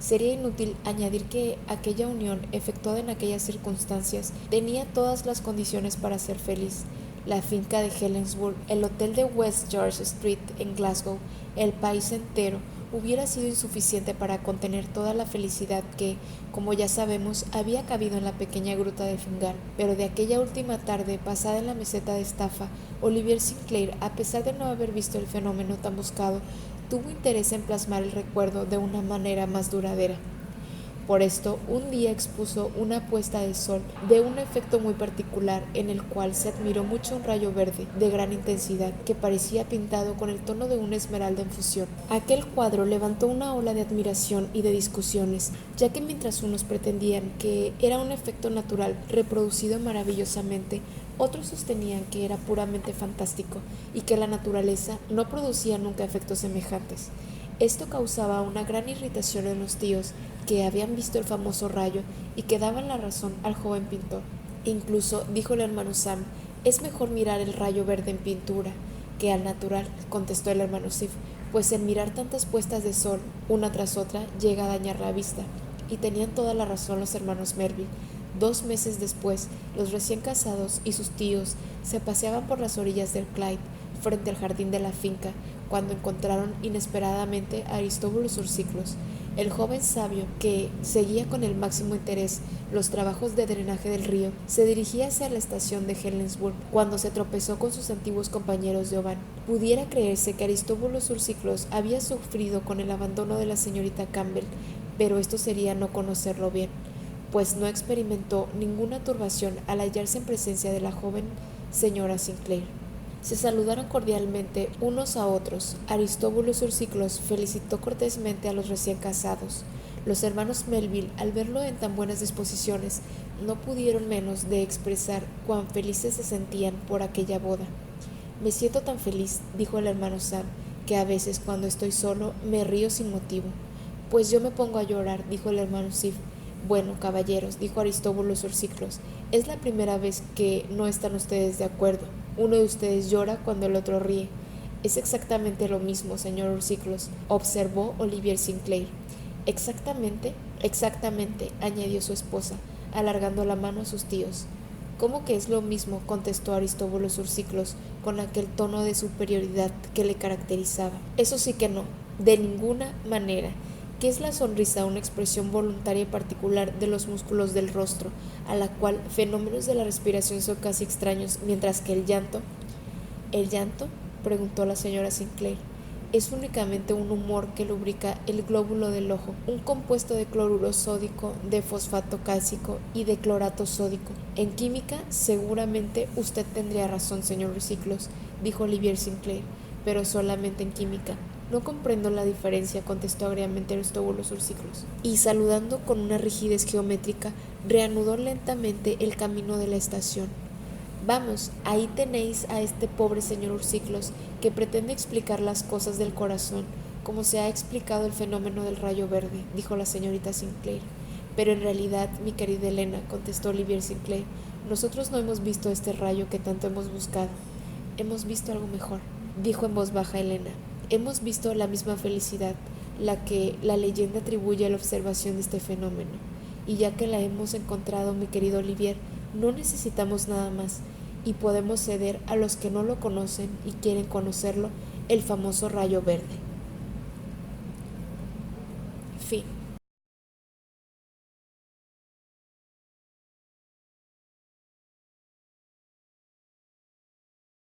Sería inútil añadir que aquella unión, efectuada en aquellas circunstancias, tenía todas las condiciones para ser feliz. La finca de Helensburgh, el hotel de West George Street en Glasgow, el país entero, hubiera sido insuficiente para contener toda la felicidad que, como ya sabemos, había cabido en la pequeña gruta de Fingal. Pero de aquella última tarde, pasada en la meseta de Estafa, Olivier Sinclair, a pesar de no haber visto el fenómeno tan buscado, tuvo interés en plasmar el recuerdo de una manera más duradera. Por esto, un día expuso una puesta de sol de un efecto muy particular en el cual se admiró mucho un rayo verde de gran intensidad que parecía pintado con el tono de una esmeralda en fusión. Aquel cuadro levantó una ola de admiración y de discusiones, ya que mientras unos pretendían que era un efecto natural reproducido maravillosamente, otros sostenían que era puramente fantástico y que la naturaleza no producía nunca efectos semejantes. Esto causaba una gran irritación en los tíos que habían visto el famoso rayo y que daban la razón al joven pintor. Incluso, dijo el hermano Sam, es mejor mirar el rayo verde en pintura que al natural, contestó el hermano Sif, pues el mirar tantas puestas de sol, una tras otra, llega a dañar la vista. Y tenían toda la razón los hermanos Melville. 2 meses después, los recién casados y sus tíos se paseaban por las orillas del Clyde, frente al jardín de la finca, cuando encontraron inesperadamente a Aristóbulo Ursiclos, el joven sabio que seguía con el máximo interés los trabajos de drenaje del río. Se dirigía hacia la estación de Helensburgh cuando se tropezó con sus antiguos compañeros de Oban. Pudiera creerse que Aristóbulo Ursiclos había sufrido con el abandono de la señorita Campbell, pero esto sería no conocerlo bien, pues no experimentó ninguna turbación al hallarse en presencia de la joven señora Sinclair. Se saludaron cordialmente unos a otros. Aristóbulo Ursiclos felicitó cortésmente a los recién casados. Los hermanos Melville, al verlo en tan buenas disposiciones, no pudieron menos de expresar cuán felices se sentían por aquella boda. Me siento tan feliz, dijo el hermano Sam, que a veces cuando estoy solo me río sin motivo. Pues yo me pongo a llorar, dijo el hermano Sif. Bueno, caballeros, dijo Aristóbulo Ursiclos, es la primera vez que no están ustedes de acuerdo. Uno de ustedes llora cuando el otro ríe. Es exactamente lo mismo, señor Ursiclos, observó Olivier Sinclair. Exactamente, añadió su esposa, alargando la mano a sus tíos. ¿Cómo que es lo mismo?, contestó Aristóbulo Ursiclos con aquel tono de superioridad que le caracterizaba. Eso sí que no, de ninguna manera. ¿Qué es la sonrisa? Una expresión voluntaria y particular de los músculos del rostro, a la cual fenómenos de la respiración son casi extraños, mientras que el llanto... ¿El llanto?, preguntó la señora Sinclair. Es únicamente un humor que lubrica el glóbulo del ojo, un compuesto de cloruro sódico, de fosfato cálcico y de clorato sódico. En química, seguramente usted tendría razón, señor Ursiclos, dijo Olivier Sinclair, pero solamente en química. No comprendo la diferencia, contestó agriamente Aristóbulo Ursiclos, y saludando con una rigidez geométrica, reanudó lentamente el camino de la estación. Vamos, ahí tenéis a este pobre señor Ursiclos, que pretende explicar las cosas del corazón, como se ha explicado el fenómeno del rayo verde, dijo la señorita Sinclair. Pero en realidad, mi querida Elena, contestó Olivier Sinclair, nosotros no hemos visto este rayo que tanto hemos buscado. Hemos visto algo mejor, dijo en voz baja Elena. Hemos visto la misma felicidad, la que la leyenda atribuye a la observación de este fenómeno. Y ya que la hemos encontrado, mi querido Olivier, no necesitamos nada más, y podemos ceder a los que no lo conocen y quieren conocerlo el famoso rayo verde.